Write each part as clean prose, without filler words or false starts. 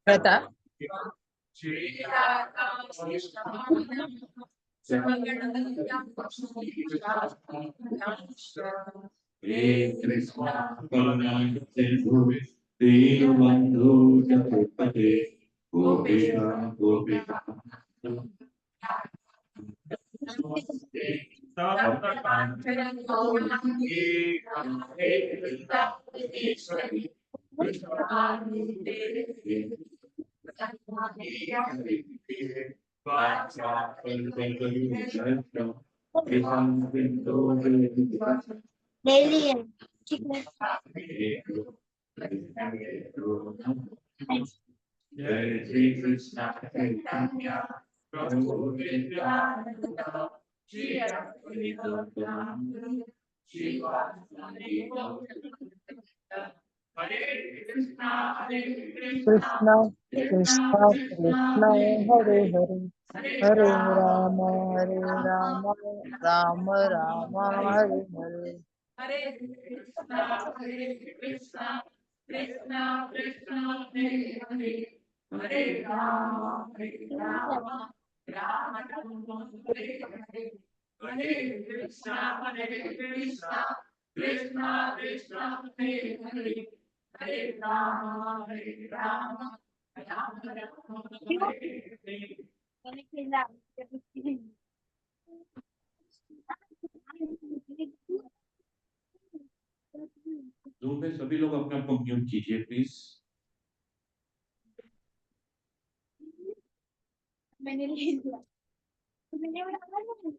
बता। कृष्णा करुणा सिंधु दीनबंधु जगत्पते गोपेश गोपिका जय श्री कृष्ण चैतन्य प्रभु नित्यानंद श्री अद्वैत गदाधर श्रीवासादि गौरभक्त हरे कृष्णा कृष्ण कृष्ण कृष्णा कृष्ण हरे हरे, हरे राम हरे राम, राम राम हरे हरे। हरे कृष्णा कृष्णा कृष्णा हरे हरे हरे राम राम राम हरे हरे हरे कृष्णा कृष्णा कृष्णा हरे हरे हरे राम राम राम हरे हरे। रूम में सभी लोग अपने आप को म्यूट कीजिए प्लीज। मैंने ले लिया, मैंने उठाया।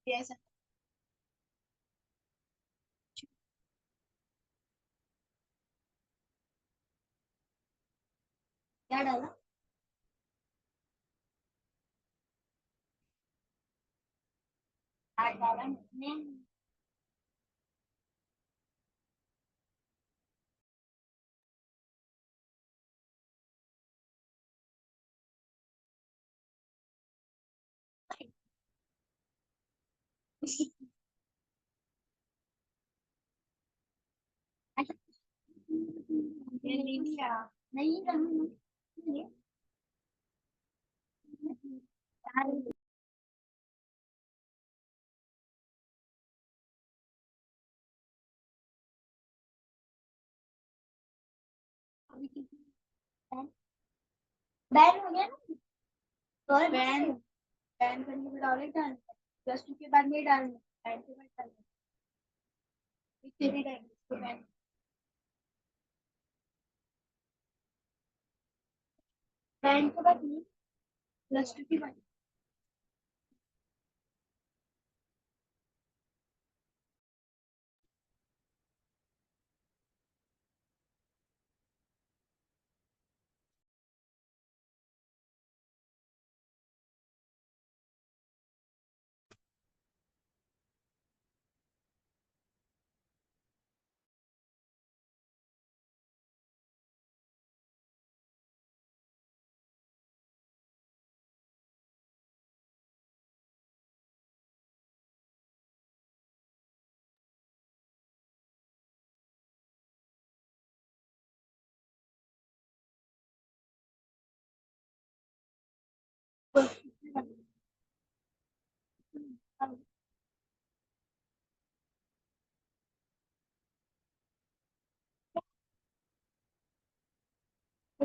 ऐसा क्या डाला? डाला मैंने। ये ले लिया नहीं नहीं बैन हो गया ना। और बैन बैन करने के डाले डाल +2 के बाद नहीं डालना, बैन के बाद डालना। तेरी डाल बैन बैन के बाद नहीं, +2 के बाद।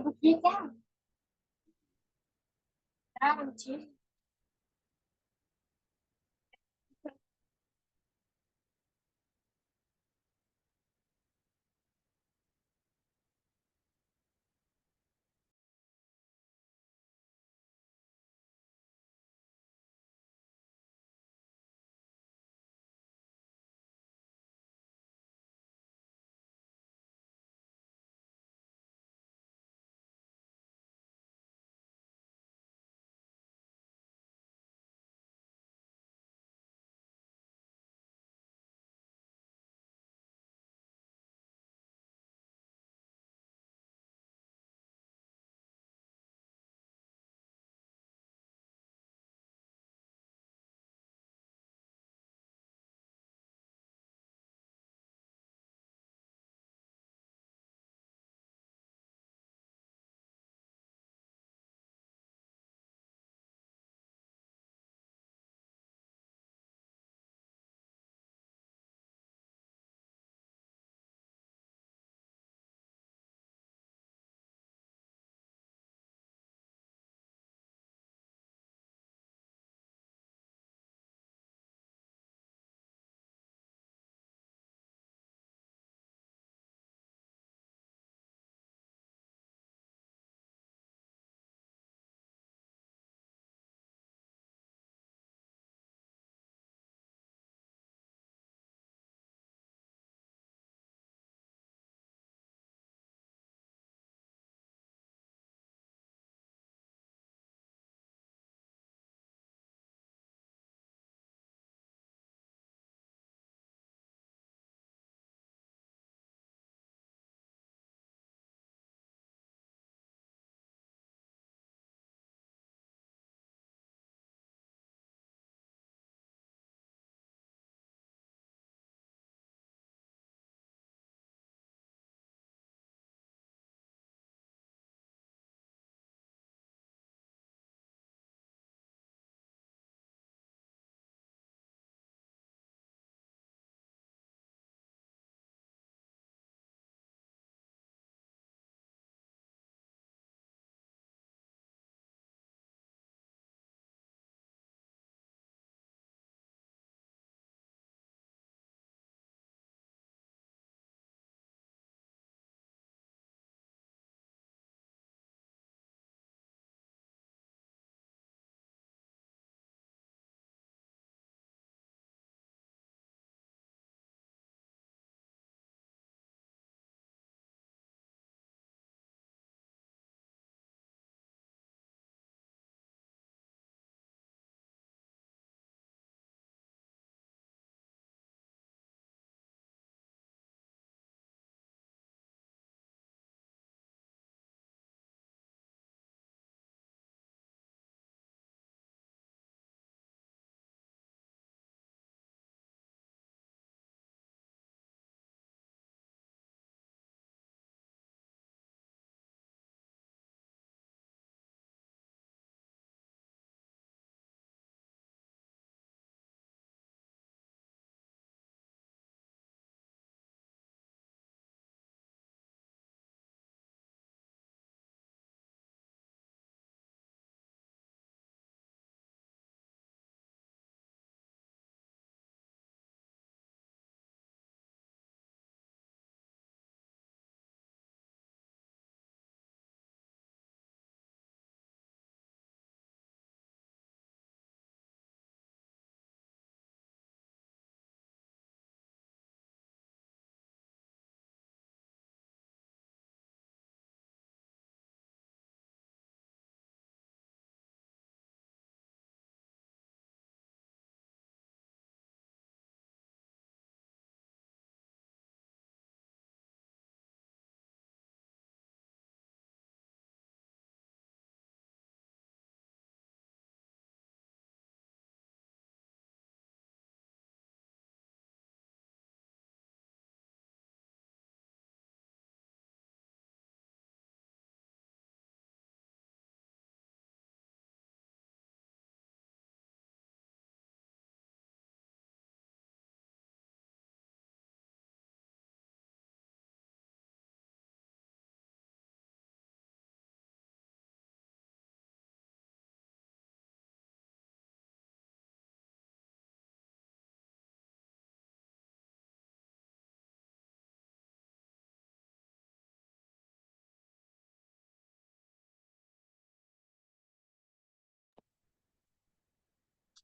तो कुछ नहीं क्या हाँ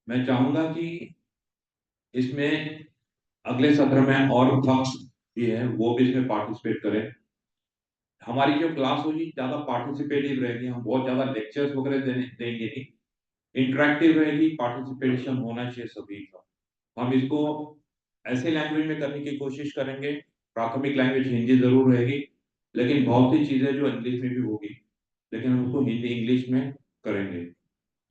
मैं चाहूंगा कि इसमें अगले सत्र में और कक्ष भी है वो भी इसमें पार्टिसिपेट करें। हमारी जो क्लास होगी ज्यादा पार्टिसिपेटिव रहेगी, हम बहुत ज्यादा लेक्चर्स वगैरह देंगे नहीं, इंटरेक्टिव रहेगी, पार्टिसिपेशन होना चाहिए सभी का। हम इसको ऐसे लैंग्वेज में करने की कोशिश करेंगे, प्राथमिक लैंग्वेज हिंदी जरूर रहेगी, लेकिन बहुत सी चीजें जो इंग्लिश में भी होगी, लेकिन हम उसको हिंदी इंग्लिश में करेंगे।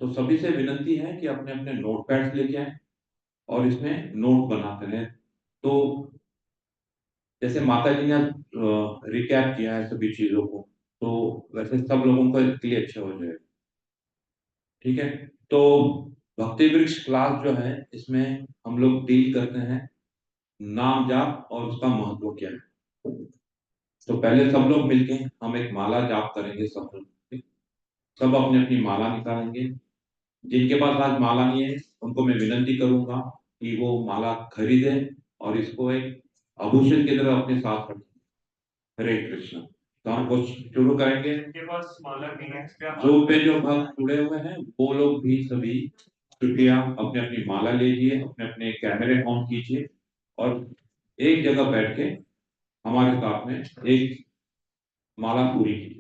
तो सभी से विनती है कि अपने अपने नोट पैड्स लेके आए और इसमें नोट बनाते रहें। तो जैसे माता जी ने रिकैप किया है सभी चीजों को, तो वैसे सब लोगों को के लिए अच्छा हो जाएगा। ठीक है, तो भक्ति वृक्ष क्लास जो है इसमें हम लोग डील करते हैं नाम जाप और उसका महत्व क्या है। तो पहले सब लोग मिलके हम एक माला जाप करेंगे, सब लोग सब अपनी अपनी माला निकालेंगे। जिनके पास आज माला नहीं है उनको मैं विनती करूंगा कि वो माला खरीदे और इसको एक आभूषण की तरह अपने साथ रखें। हरे कृष्ण। तो हम कुछ शुरू करेंगे। जिनके पास माला नहीं है जो पे जो भक्त जुड़े हुए हैं वो लोग भी सभी कृपया अपने अपनी माला लीजिए, अपने अपने कैमरे ऑन कीजिए और एक जगह बैठ के हमारे साथ में एक माला पूरी कीजिए।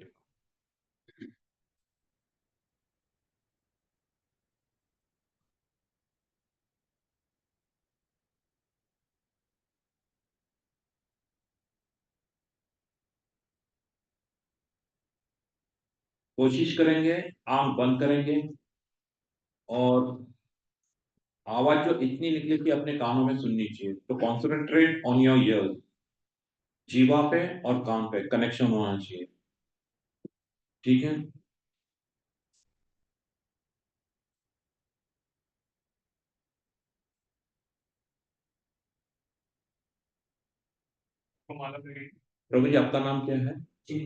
कोशिश करेंगे, आंख बंद करेंगे और आवाज जो इतनी निकले कि अपने कानों में सुननी चाहिए। तो कॉन्सेंट्रेट ऑन योर ईयर्स, जीवा पे और कान पे कनेक्शन होना चाहिए। ठीक है, तो माला पहनी। प्रभु जी आपका नाम क्या है? जी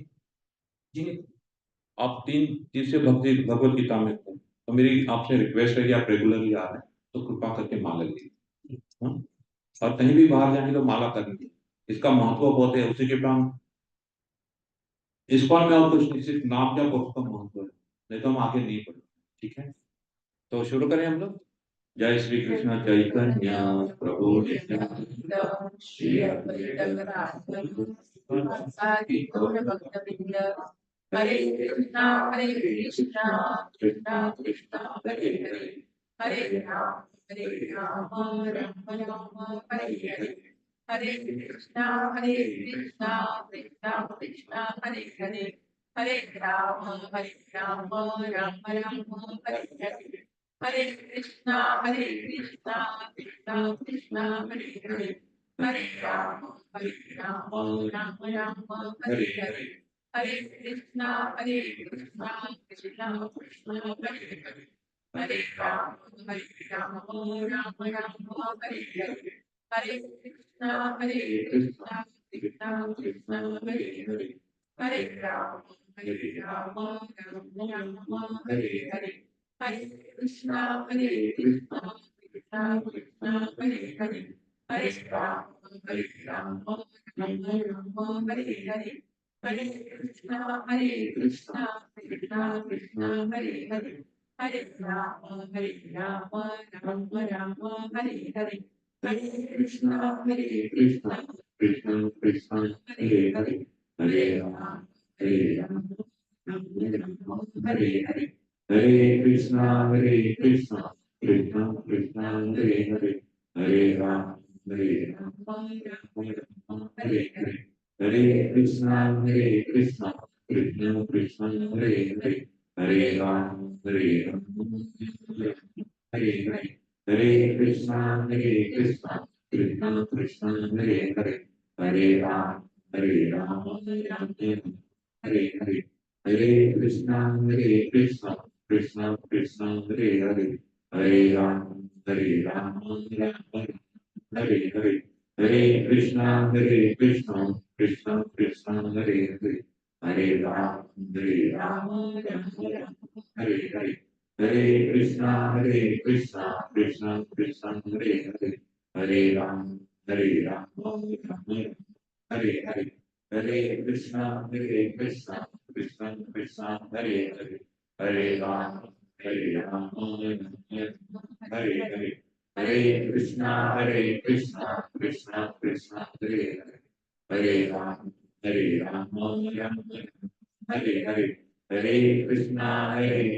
जी, आप तीन तीसरे भक्ति भगवत गीता में थे, तो मेरी आपसे रिक्वेस्ट है कि आप रेगुलरली आ रहे हैं तो कृपा करके माला लीजिए। हाँ? और कहीं भी बाहर जाएंगे तो माला करेंगे, इसका महत्व बहुत है। उसी के बाद इस्कॉन में और कुछ नहीं, सिर्फ नाम क्या उसका महत्व है, नहीं तो हम आगे नहीं बढ़े। ठीक है, तो शुरू करें हम लोग। जय श्री कृष्ण चैतन्य प्रभु नित्यानंद श्री अद्वैत गदाधर सादि गौर भक्तवृंद। हरे कृष्णा कृष्णा कृष्णा हरे हरे, हरे राम राम राम हरे हरे, हरे कृष्णा कृष्णा कृष्णा हरे हरे, हरे राम राम राम हरे हरे, हरे कृष्णा कृष्णा कृष्णा हरे हरे, हरे राम राम राम हरे हरे, हरे कृष्णा कृष्णा कृष्णा हरे हरे, हरे राम राम राम हरे हरे, हरे कृष्णा कृष्णा कृष्णा हरे हरे, हरे राम राम हरे हरे, हरे कृष्णा कृष्णा कृष्णा हरे हरे, हरे राम राम हरे हरे, हरे कृष्णा कृष्णा कृष्णा हरे हरे, हरे राम राम राम हरे हरे, हरे कृष्णा कृष्णा कृष्णा हरे हरे, हरे राम हरे हरे, हरे कृष्णा कृष्णा कृष्णा हरे हरे, हरे राम हरे हरे, हरे कृष्णा कृष्णा कृष्णा हरे हरे, हरे राम हरे हरे, हरे कृष्णा कृष्णा कृष्णा हरे हरे, हरे राम हरे हरे, हरे कृष्णा कृष्णा कृष्णा हरे हरे, हरे राम हरे हरे, हरे कृष्णा कृष्णा कृष्णा हरे हरे, हरे राम हरे हरे, हरे कृष्णा कृष्णा कृष्णा हरे हरे, हरे राम हरे हरे, हरे कृष्णा कृष्णा कृष्णा हरे हरे, हरे Ram Hare Rama, Hare Hare, Hare Krishna, Krishna Krishna, Hare Hare, Hare Rama, Hare Rama, Hare Hare, Hare Krishna,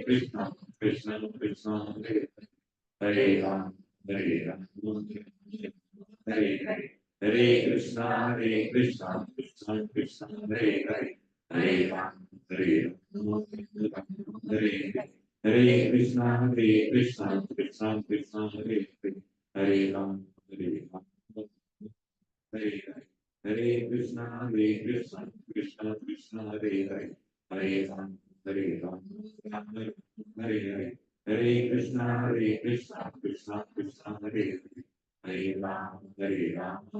Krishna Krishna, Hare Hare Rama, Hare Rama, Hare Hare, Hare Krishna, Krishna Krishna, Hare Hare, Hare Rama, Hare Rama, Hare Hare, Hare Krishna, Krishna Krishna, Hare Hare, Hare Rama, Hare Rama, Hare Hare, Hare Krishna, Krishna Krishna, Hare Hare, Hare Rama, Hare Rama, Hare Hare, Hare Krishna, Krishna Krishna, Hare Hare, Hare Rama, Hare Rama,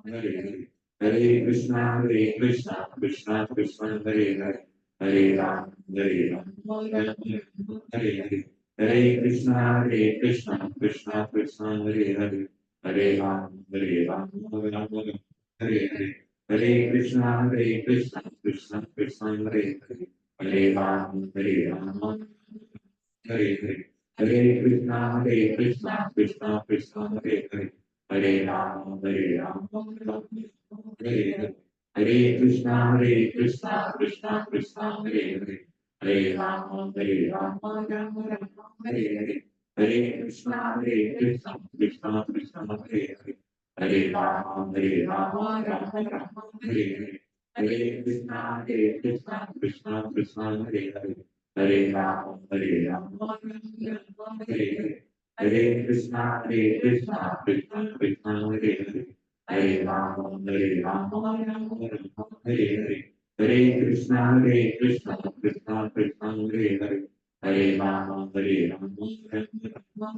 Hare Hare, Hare Krishna, Krishna Krishna, Hare Hare, Hare Rama, Hare Rama, Hare Hare, Hare Krishna, Krishna Krishna, Hare Hare, Hare Ram, Hare Ram, Hare Hare, Hare Krishna, Krishna Krishna, Hare Hare, Hare Ram, Hare Ram, Hare Hare, Hare Krishna, Krishna Krishna, Hare Hare, Hare Ram, Hare Ram, Hare Hare, Hare Krishna, Krishna Krishna, Hare Hare, Hare Ram, Hare Ram, Hare Hare, Hare Krishna, Krishna Krishna, Hare Hare, Hare Rama, Hare Rama, Rama Rama, Hare Hare, Hare Krishna, Krishna Krishna, Hare Hare, Hare Rama, Hare Rama, Hare Hare, Hare Krishna, Krishna Krishna, Hare Hare, Hare Rama, Hare Rama, Hare Hare, Hare Krishna, Krishna Krishna, Hare Hare, Hare Rama, Hare Rama, Hare Hare, Hare Krishna, Krishna Krishna, Hare Hare, Hare Rama, Hare Rama,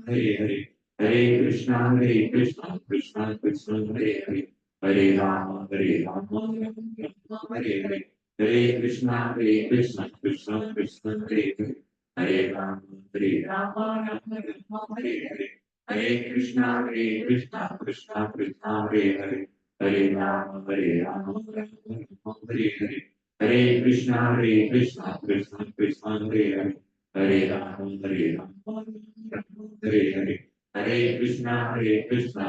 Hare Hare, Hare Krishna, Krishna Krishna, Hare Hare, Hare Rama, Hare Rama, Hare Hare, Hare Krishna, Krishna Krishna, Hare Hare, Hare Rama, Hare Rama, Hare Hare, Hare Krishna, Krishna Krishna, Hare Hare, Hare Rama, Hare Rama, Hare Hare, Hare Krishna, Krishna Krishna, Hare Hare, Hare Rama, Hare Rama, Hare Hare, Hare Krishna,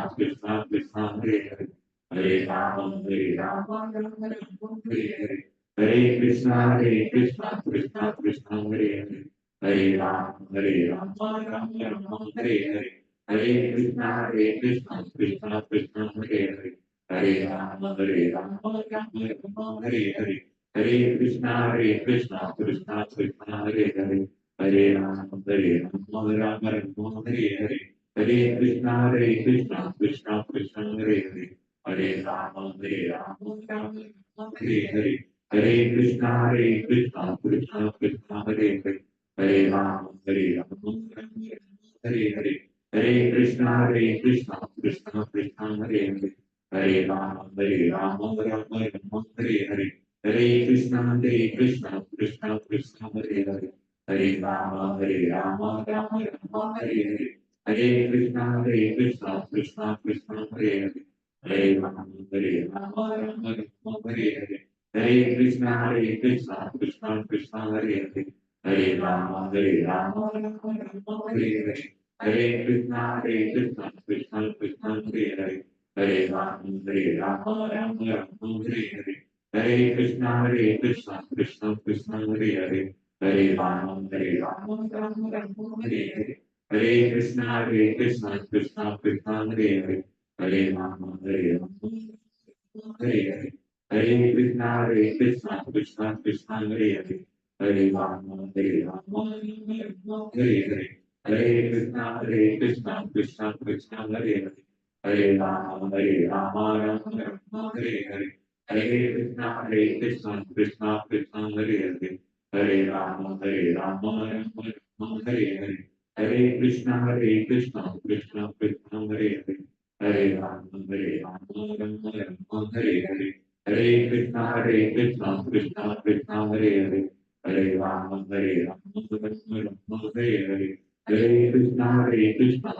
Krishna Krishna, Hare Hare, Hare Rama, Hare Rama, Hare Hare, Hare Krishna, Krishna Krishna, Hare Hare, Hare Rama, Hare Rama, Hare Hare, Hare Krishna, Krishna Krishna, Hare Hare, Hare Rama, Hare Rama, Hare Hare, Hare Krishna, Krishna Krishna, Hare Hare, Hare Rama, Hare Rama, Hare Hare, Hare Krishna, Krishna Krishna, Hare Hare, Hare Rama, Hare Rama, Hare Hare, Hare Krishna, Krishna Krishna, Hare Hare, Hare Rama, Hare Rama, Hare Hare, Hare Krishna, Krishna Krishna, Hare Hare, Hare Rama, Hare Rama, Hare Hare, Hare Krishna, Krishna Krishna, Hare Hare, Hare Rama, Hare Rama, Hare Hare, Hare Krishna, Krishna Krishna, Hare Hare, Hare Rama, Hare Rama, Hare Hare, Hare Krishna, Krishna Krishna, Hare Hare, Hare Rama, Hare Rama, Hare Hare, Hare Krishna, Krishna Krishna, Hare Hare, Hare Rama, Hare Rama, Hare Hare, Hare Krishna, Krishna Krishna, Hare Hare, Hare Rama, Hare Rama, Hare Hare, Hare Krishna, Krishna Krishna, Hare Hare, Hare Rama, Hare Rama, Hare Hare, Hare Krishna, Krishna Krishna, Hare Hare, Hare Rama, Hare Rama, Hare Hare, Hare Krishna, Krishna Krishna, Hare Hare, Hare Rama, Hare Rama, Hare Hare, Hare Krishna, Krishna Krishna, Hare Hare, Hare Rama, Hare Rama, Hare Hare, Hare Krishna, Krishna Krishna, Hare Hare, Hare Rama, Hare Rama, Hare Hare, Hare Krishna,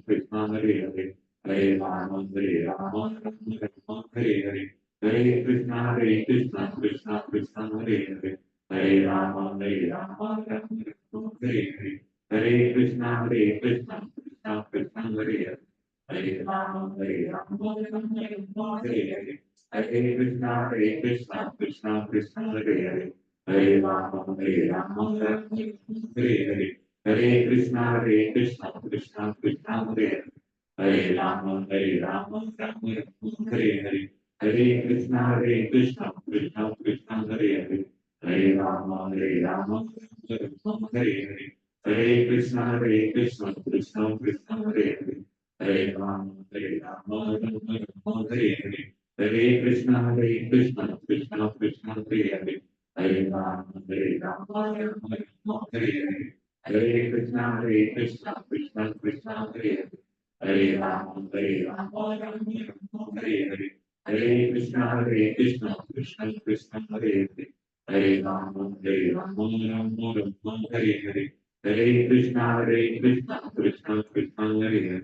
Krishna Hare Hare, Hare Rama, Hare Rama, Hare Hare, Hare Krishna, Krishna Krishna, Hare Hare, हरे राम राम राम हरे हरे, हरे कृष्णा कृष्णा कृष्णा हरे हरे, हरे राम हरे हरे, हरे कृष्णा कृष्णा कृष्णा हरे हरे, हरे राम हरे हरे, हरे कृष्णा कृष्णा कृष्णा हरे हरे, हरे राम राम हरे हरे, हरे कृष्णा कृष्णा कृष्णा हरे हरे, हरे राम हरे हरे, हरे कृष्णा कृष्णा कृष्णा हरे हरे, हरे राम हरे हरे, हरे कृष्णा कृष्णा कृष्णा हरे हरे, हरे राम हरे हरे, हरे कृष्णा कृष्णा कृष्णा हरे हरे, हरे राम हरे हरे, हरे कृष्णा कृष्णा कृष्णा हरे हरे, हरे राम हरे हरे, हरे कृष्णा कृष्णा कृष्णा हरे हरे, हरे राम हरे हरे, हरे कृष्णा कृष्णा कृष्णा हरे हरे, हरे राम राम हरे हरे, हरे कृष्णा कृष्णा कृष्णा हरे हरे,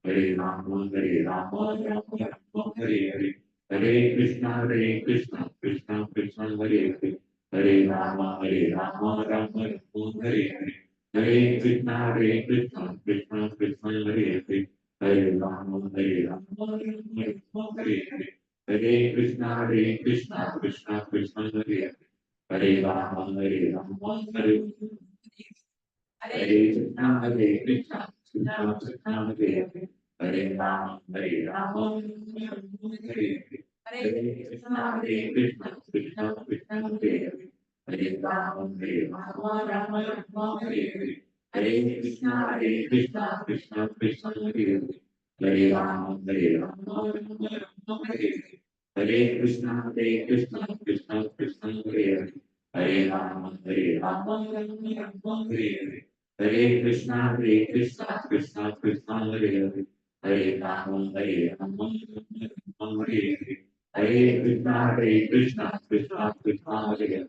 हरे राम हरे हरे, हरे कृष्णा कृष्णा कृष्णा हरे हरे, हरे राम हरे हरे कृष्णा कृष्णा कृष्णा हरे हरे, हरे राम हरे हरे हरे, हरे कृष्णा कृष्णा कृष्णा हरे हरे, हरे राम हरे हरे, हरे कृष्णा कृष्णा कृष्णा हरे हरे, हरे राम हरे हरे, हरे कृष्णा कृष्णा कृष्णा हरे हरे, हरे राम हरे हरे, हरे कृष्णा कृष्णा कृष्णा हरे हरे, हरे राम हरे हरे, हरे कृष्णा कृष्णा कृष्णा हरे हरे, हरे राम हरे हरे, हरे कृष्णा कृष्णा कृष्णा हरे हरे, हरे राम हरे हरे, हरे कृष्णा कृष्णा कृष्णा हरे हरे, हरे राम हरे हरे, हरे कृष्णा कृष्णा कृष्णा हरे हरे,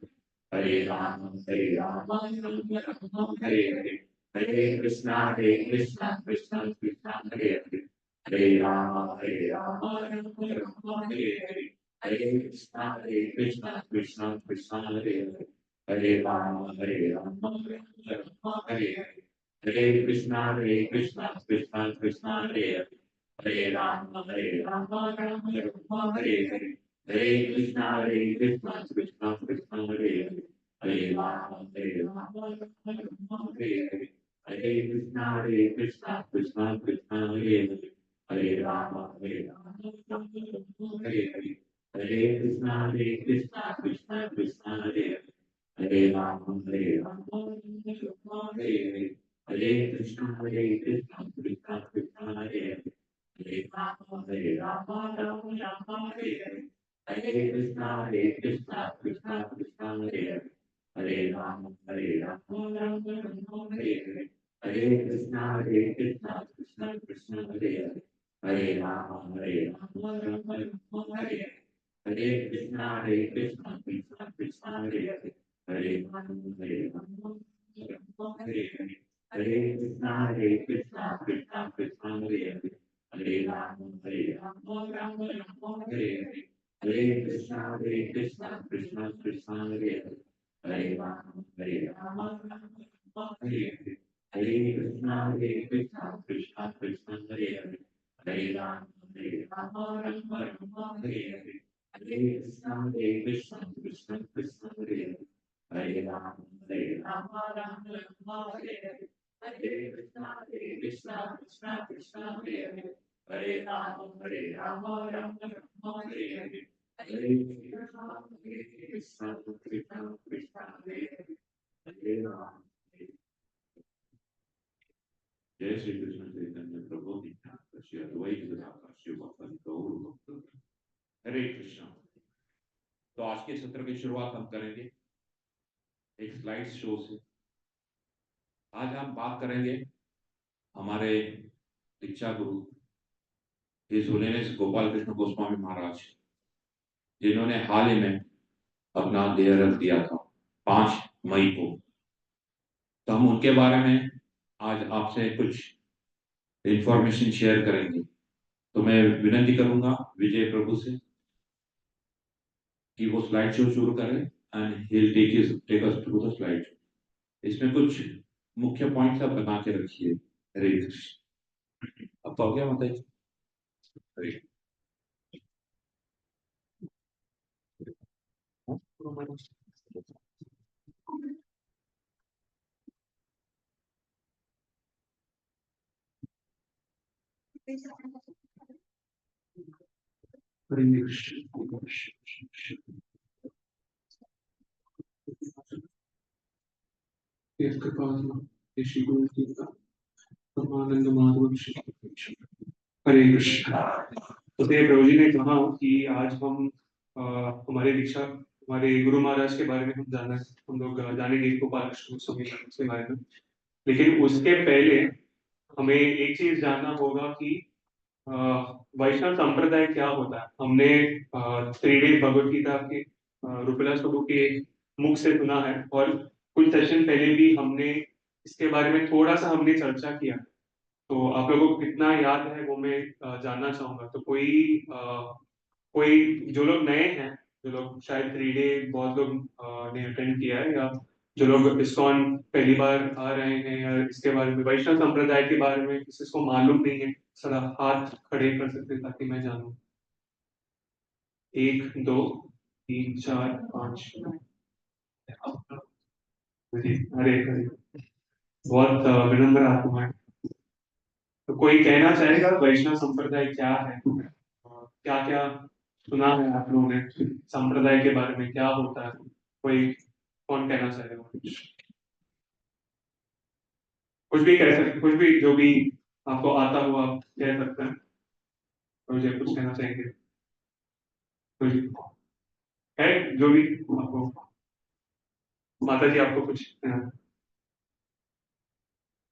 हरे राम हरे हरे, हरे कृष्णा कृष्णा कृष्णा हरे हरे, हरे राम हरे हरे, हरे कृष्णा कृष्णा कृष्णा हरे हरे, हरे राम हरे हरे, हरे कृष्णा कृष्णा कृष्णा हरे हरे, हरे राम हरे हरे, हरे कृष्णा कृष्णा कृष्णा हरे हरे, हरे राम हरे हरे, हरे कृष्णा कृष्णा कृष्णा हरे हरे, हरे राम हरे हरे, हरे कृष्णा कृष्णा कृष्णा हरे हरे, हरे राम हरे हरे, हरे कृष्णा कृष्णा कृष्णा हरे हरे, हरे राम हरे हरे, हरे कृष्णा कृष्णा कृष्णा हरे हरे, हरे राम हरे हरे, हरे कृष्णा कृष्णा कृष्णा हरे हरे, हरे राम हरे हरे, हरे कृष्णा कृष्णा कृष्णा हरे हरे, हरे राम हरे हरे, हरे कृष्णा कृष्णा कृष्णा हरे हरे, हरे राम हरे हरे, हरे कृष्णा कृष्णा कृष्णा हरे हरे, हरे राम हरे हरे, हरे कृष्णा कृष्णा कृष्णा हरे हरे, हरे राम जय श्री कृष्ण चैतन्य प्रभु नित्यानंद श्री अद्वैत गदाधर शिवभक्त गौर भक्त, हरे कृष्णा। तो आज के सत्र की शुरुआत हम करेंगे एक स्लाइड शो से। आज हम बात करेंगे हमारे दीक्षा गुरु हिज होलीनेस गोपाल कृष्ण गोस्वामी महाराज, जिन्होंने हाल ही में अपना देह रख दिया था 5 मई को। तो हम उनके बारे में आज आपसे कुछ इंफॉर्मेशन शेयर करेंगे। तो मैं विनती करूंगा विजय प्रभु से कि वो स्लाइड शो शुरू करें and he'll take us through the slide. इसमें कुछ मुख्य पॉइंट्स आप बना के रखिए। हरे कृष्ण। अब तो हो गया माता जी? हरे हरे कृष्ण। तो प्रभु जी ने कहा कि आज हम हमारे दीक्षा हमारे गुरु महाराज के बारे में हम लोग जानेंगे गोपाल कृष्ण गोस्वामी के बारे में। लेकिन उसके पहले हमें एक चीज जानना होगा कि अ, वैष्णव संप्रदाय क्या होता है। हमने 3 डेज भगवत गीता के रूपलास प्रभु के मुख से सुना है, और कुछ सेशन पहले भी हमने इसके बारे में थोड़ा सा हमने चर्चा किया। तो आप लोगों को कितना याद है वो मैं जानना चाहूंगा। तो कोई जो लोग नए हैं, जो लोग शायद 3 डे बहुत लोग ने अटेंड किया है, या जो लोग इस्कॉन पहली बार आ रहे हैं, या इसके बारे में वैष्णव संप्रदाय के बारे में किसी को मालूम नहीं है, सदा हाथ खड़े कर सकते हैं ताकि मैं जानूं। 1 2 3 4 5। हरे हरे। बहुत विनम्र आत्मा है। तो कोई कहना चाहेगा वैष्णव संप्रदाय क्या है? क्या क्या सुना है आप लोगों ने संप्रदाय के बारे में, क्या होता है? कोई कौन कहना चाहेगा? कुछ भी कह सकते, कुछ भी जो भी आपको आता हो आप कह सकते हैं। मुझे कुछ कहना चाहेंगे? कुछ है जो भी आपको, माता जी आपको कुछ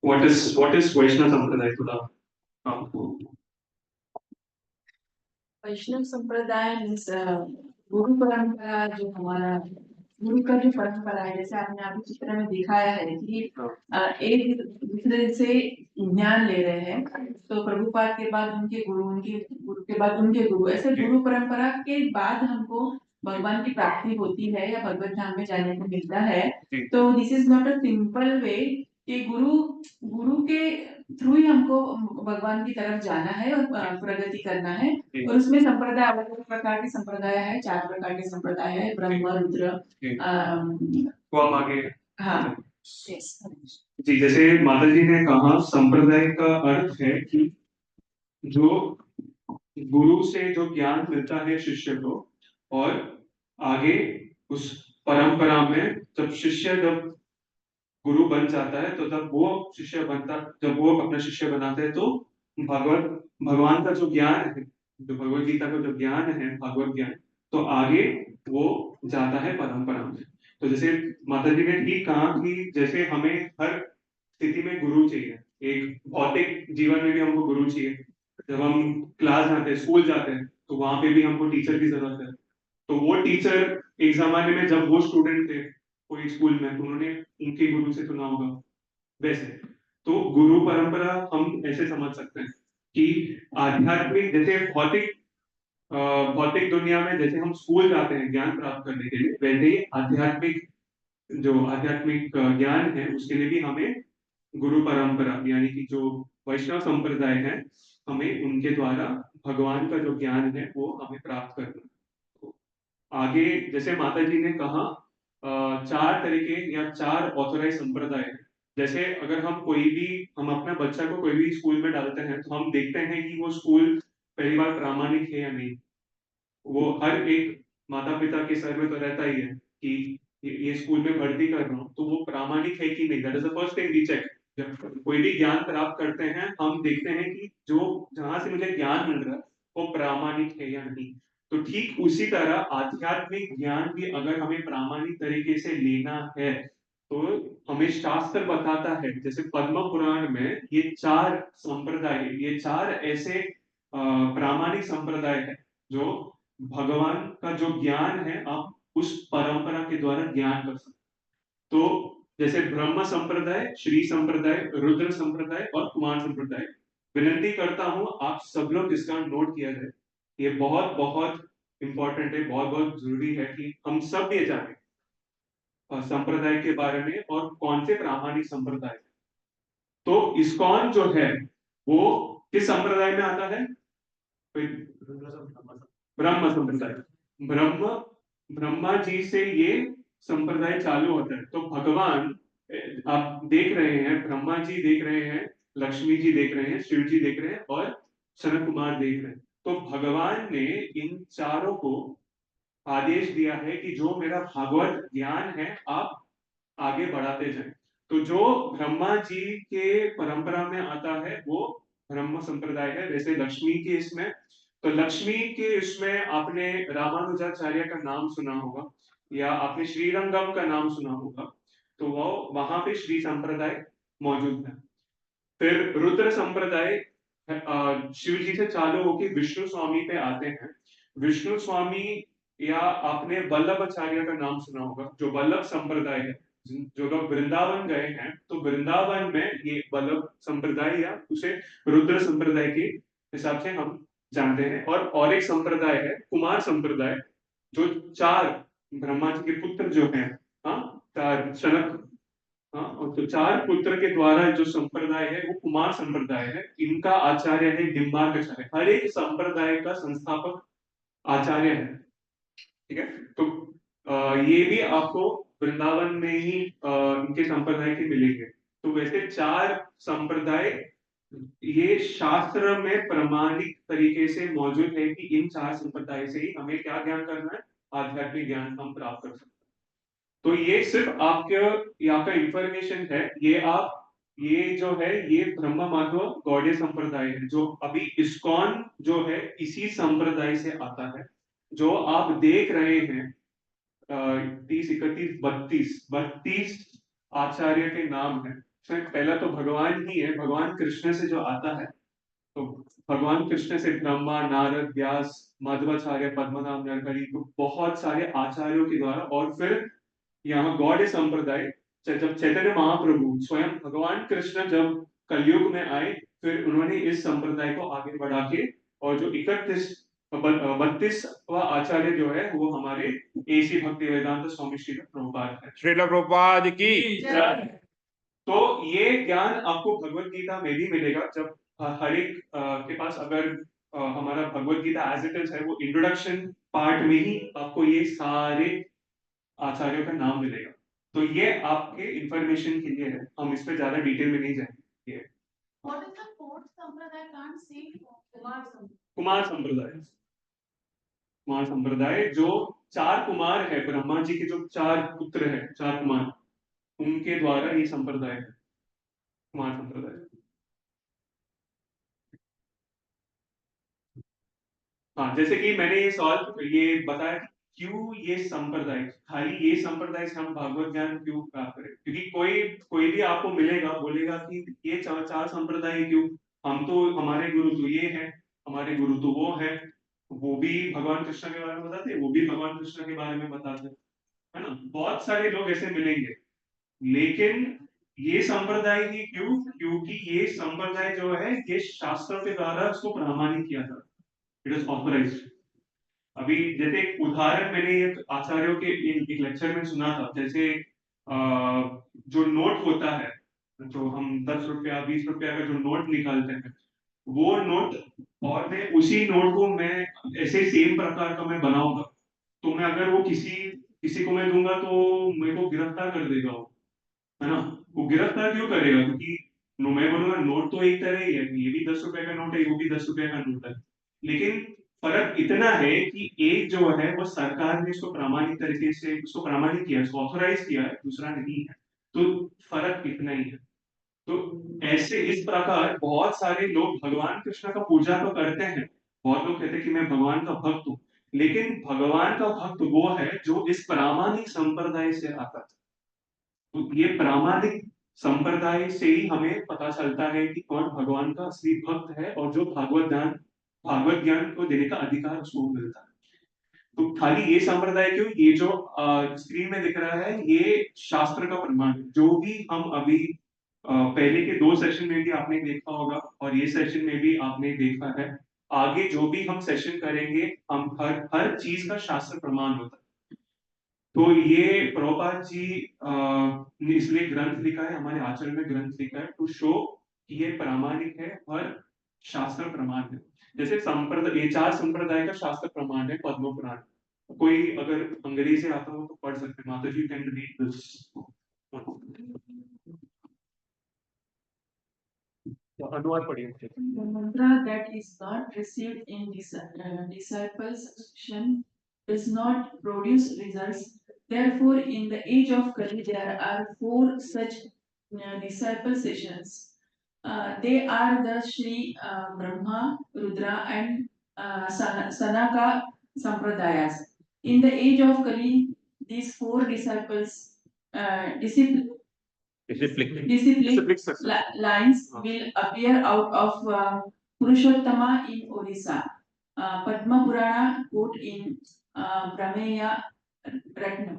व्हाट इज वैष्णव संप्रदाय? थोड़ा आपको। वैष्णव संप्रदाय मीन्स गुरु परंपरा, जो हमारा गुरु का जो परंपरा है, जैसे आपने अभी चित्र में दिखाया है कि एक दूसरे से ज्ञान ले रहे हैं। तो प्रभुपाद के बाद उनके गुरु के बाद उनके गुरु, ऐसे गुरु परंपरा के बाद हमको भगवान की प्राप्ति होती है या भगवत धाम में जाने को मिलता है। तो this is not a simple way कि गुरु के थ्रू ही हमको भगवान की तरफ जाना है और प्रगति करना है। और उसमें संप्रदाय अलग अलग प्रकार के संप्रदाय है, 4 प्रकार के संप्रदाय है, ब्रह्म, रुद्र। तो आप आगे। हाँ जी, जैसे माता जी ने कहा संप्रदाय का अर्थ है कि जो गुरु से जो ज्ञान मिलता है शिष्य को, और आगे उस परंपरा में जब गुरु बन जाता है, तो जब वो अपना शिष्य बनाते हैं, तो भगवान का जो ज्ञान है, जो भगवत गीता का जो ज्ञान है, भागवत ज्ञान, तो आगे वो जाता है परंपरा में। तो जैसे माता जी ने ठीक कहा कि जैसे हमें हर स्थिति में गुरु चाहिए, एक भौतिक जीवन में भी हमको गुरु चाहिए। जब हम क्लास जाते हैं, स्कूल जाते हैं, तो वहां पे भी हमको टीचर की जरूरत है। तो वो टीचर एक जमाने में जब वो स्टूडेंट थे कोई स्कूल में, तो उन्होंने उनके गुरु से सुना होगा। वैसे तो गुरु परंपरा हम ऐसे समझ सकते हैं कि आध्यात्मिक, जैसे भौतिक दुनिया में जैसे हम स्कूल जाते हैं ज्ञान प्राप्त करने के लिए, वैसे ही आध्यात्मिक ज्ञान है उसके लिए भी हमें गुरु परंपरा, यानी कि जो वैष्णव संप्रदाय है, हमें उनके द्वारा भगवान का जो ज्ञान है वो हमें प्राप्त करना। तो आगे जैसे माता जी ने कहा 4 तरीके या 4 ऑथोराइज संप्रदाय है। जैसे अगर हम अपना बच्चा को कोई भी स्कूल में डालते हैं, तो हम देखते हैं कि वो स्कूल पहली बार प्रामाणिक है या नहीं। वो हर एक माता पिता के सर में तो रहता ही है कि ये स्कूल में भर्ती कर रहा हूँ, तो वो प्रामाणिक है कि नहीं। That is the first thing we check. जब कोई भी ज्ञान प्राप्त करते हैं, हम देखते हैं कि जो जहां से मुझे ज्ञान मिल रहा है वो प्रामाणिक है या नहीं। तो ठीक उसी तरह आध्यात्मिक ज्ञान भी अगर हमें प्रामाणिक तरीके से लेना है, तो हमें शास्त्र बताता है, जैसे पद्म पुराण में ये 4 संप्रदाय, ये 4 ऐसे प्रामाणिक संप्रदाय है जो भगवान का जो ज्ञान है आप उस परंपरा के द्वारा ज्ञान कर सकते। तो जैसे ब्रह्म संप्रदाय, श्री संप्रदाय, रुद्र संप्रदाय और कुमार संप्रदाय। विनती करता हूं आप सब लोग इसका नोट किया जाए। ये बहुत बहुत इंपॉर्टेंट है, बहुत बहुत जरूरी है कि हम सब ये जाने संप्रदाय के बारे में और कौन से प्रामाणिक संप्रदाय। तो इस्कॉन जो है वो किस संप्रदाय में आता है? ब्रह्म संप्रदाय। ब्रह्मा जी से ये संप्रदाय चालू होता है। तो भगवान, आप देख रहे हैं, ब्रह्मा जी देख रहे हैं, लक्ष्मी जी देख रहे हैं, शिव जी देख रहे हैं और सनत कुमार देख रहे हैं। तो भगवान ने इन चारों को आदेश दिया है कि जो मेरा भागवत ज्ञान है आप आगे बढ़ाते जाएं। तो जो ब्रह्मा जी के परंपरा में आता है वो ब्रह्म संप्रदाय है। वैसे लक्ष्मी के इसमें, तो लक्ष्मी के इसमें आपने रामानुजाचार्य का नाम सुना होगा या आपने श्रीरंगम का नाम सुना होगा। तो वो वहां पे श्री संप्रदाय मौजूद है। फिर रुद्र संप्रदाय शिव जी से चालू होकर विष्णु स्वामी पे आते हैं। विष्णु स्वामी या आपने वल्लभाचार्य का नाम सुना होगा, जो वल्लभ संप्रदाय है। जो लोग वृंदावन गए हैं तो वृंदावन में ये वल्लभ संप्रदाय या उसे रुद्र संप्रदाय के हिसाब से हम जानते हैं। और एक संप्रदाय है कुमार संप्रदाय, जो चार ब्रह्मा जी के पुत्र जो हैं, हाँ, चार शनक, हाँ, और तो चार पुत्र के द्वारा जो संप्रदाय है वो कुमार संप्रदाय है। इनका आचार्य है डिम्बार्काचार्य। हर एक संप्रदाय का संस्थापक आचार्य है। ठीक है। तो ये भी आपको वृंदावन में ही इनके संप्रदाय के मिलेंगे। तो वैसे चार संप्रदाय ये शास्त्र में प्रमाणिक तरीके से मौजूद है कि इन चार संप्रदाय से ही हमें क्या ज्ञान करना है, आध्यात्मिक ज्ञान हम प्राप्त कर सकते हैं। तो ये सिर्फ आपके यहाँ का इंफॉर्मेशन है। ये जो है ये ब्रह्म माध्व गौड़ीय संप्रदाय है, जो अभी इस्कॉन जो है इसी संप्रदाय से आता है। जो आप देख रहे हैं 30, 31, 32 आचार्य के नाम है। पहला तो भगवान ही है, भगवान कृष्ण से जो आता है। तो भगवान कृष्ण से ब्रह्मा, नारद, व्यास, माधवाचार्य, पद्मनाभ, नरहरि, तो बहुत सारे आचार्यों के द्वारा। और फिर यहाँ गौड़ संप्रदाय, जब चैतन्य महाप्रभु स्वयं भगवान कृष्ण जब कलयुग में आए, फिर उन्होंने इस संप्रदाय को आगे बढ़ा के, और जो 32वां आचार्य जो है वो हमारे एसी भक्ति वेदांत स्वामी श्रील प्रभुपाद है। श्रील प्रभुपाद की जय। तो ये ज्ञान आपको भगवत गीता में भी मिलेगा। जब हर एक के पास अगर हमारा Bhagavad Gita as it is है, वो इंट्रोडक्शन पार्ट में ही आपको ये सारे आचार्यों का नाम मिलेगा। तो ये आपके इंफॉर्मेशन के लिए है, हम इस पे ज्यादा डिटेल में नहीं जाएंगे। What is the fourth संप्रदाय? Can't see कुमार संप्रदाय। कुमार संप्रदाय, कुमार संप्रदाय जो चार कुमार है, ब्रह्मा जी के जो चार पुत्र है, चार कुमार, उनके द्वारा ये संप्रदाय है कुमार संप्रदाय। हाँ, जैसे कि मैंने ये सवाल ये बताया कि क्यों ये संप्रदाय, खाली ये संप्रदाय से हम भागवत ज्ञान क्यों प्राप्त करें? क्योंकि कोई भी आपको मिलेगा बोलेगा कि ये चार संप्रदाय क्यों, हम तो, हमारे गुरु तो ये है, हमारे गुरु तो वो है, वो भी भगवान कृष्ण के बारे में बताते हैं, वो भी भगवान कृष्ण के बारे में बताते हैं, है ना। बहुत सारे लोग ऐसे मिलेंगे। लेकिन ये संप्रदाय ही क्यों? क्योंकि ये संप्रदाय जो है ये शास्त्र के द्वारा उसको प्रमाणित किया था, इट इज ऑथराइज्ड। अभी जैसे एक उदाहरण मैंने एक आचार्यों के एक लेक्चर में सुना था। जैसे जो नोट होता है, जो हम 10 रुपया 20 रुपया का जो नोट निकालते हैं, वो नोट, और मैं उसी नोट को मैं ऐसे सेम प्रकार का मैं बनाऊंगा, तो मैं अगर वो किसी को मैं दूंगा तो मेरे को गिरफ्तार कर देगा वो, है ना। वो गिरफ्तार क्यों करेगा? क्योंकि मैं बोलूंगा नोट तो एक तरह ही है, ये भी 10 रुपए का नोट है, वो भी 10 रुपए का नोट है। लेकिन फर्क इतना है कि एक जो है वो सरकार ने इसको प्रामाणिक तरीके से उसको प्रमाणित किया, उसको ऑथोराइज किया है, दूसरा नहीं है। तो फर्क इतना ही है। तो ऐसे इस प्रकार बहुत सारे लोग भगवान कृष्ण का पूजा तो करते हैं। बहुत लोग कहते हैं कि मैं भगवान का भक्त हूँ, लेकिन भगवान का भक्त वो है जो इस प्रामाणिक संप्रदाय से आता है। तो ये प्रामाणिक संप्रदाय से ही हमें पता चलता है कि कौन भगवान का असली भक्त है, और जो भागवत ज्ञान को देने का अधिकार उसको मिलता है। तो खाली ये संप्रदाय क्यों? ये जो स्क्रीन में दिख रहा है ये शास्त्र का प्रमाण है। जो भी हम अभी पहले के 2 सेशन में भी आपने देखा होगा, और ये सेशन में भी आपने देखा है, आगे जो भी हम सेशन करेंगे, हम हर चीज का शास्त्र प्रमाण होता है। तो ये प्रभुपाद जी ने इसलिए ग्रंथ लिखा है, हमारे आचरण में ग्रंथ लिखा है टू शो कि ये प्रामाणिक है और शास्त्र प्रमाण है। जैसे संप्रदाय, ये 4 संप्रदाय का शास्त्र प्रमाण है पद्म पुराण। कोई अगर अंग्रेजी आता हो तो पढ़ सकते हैं, माता जी कैन रीड दिस। अनुवाद पढ़िए। The mantra that is not received in disciples section does not produce results. Therefore, in the age of Kali, there are 4 such disciple sessions. They are the Shri Brahma, Rudra, and Sanaka Sampradayas. In the age of Kali, these 4 disciples disciplic lines will appear out of Purushottama in Odisha, Padma Purana quote in Prameya Ratnam.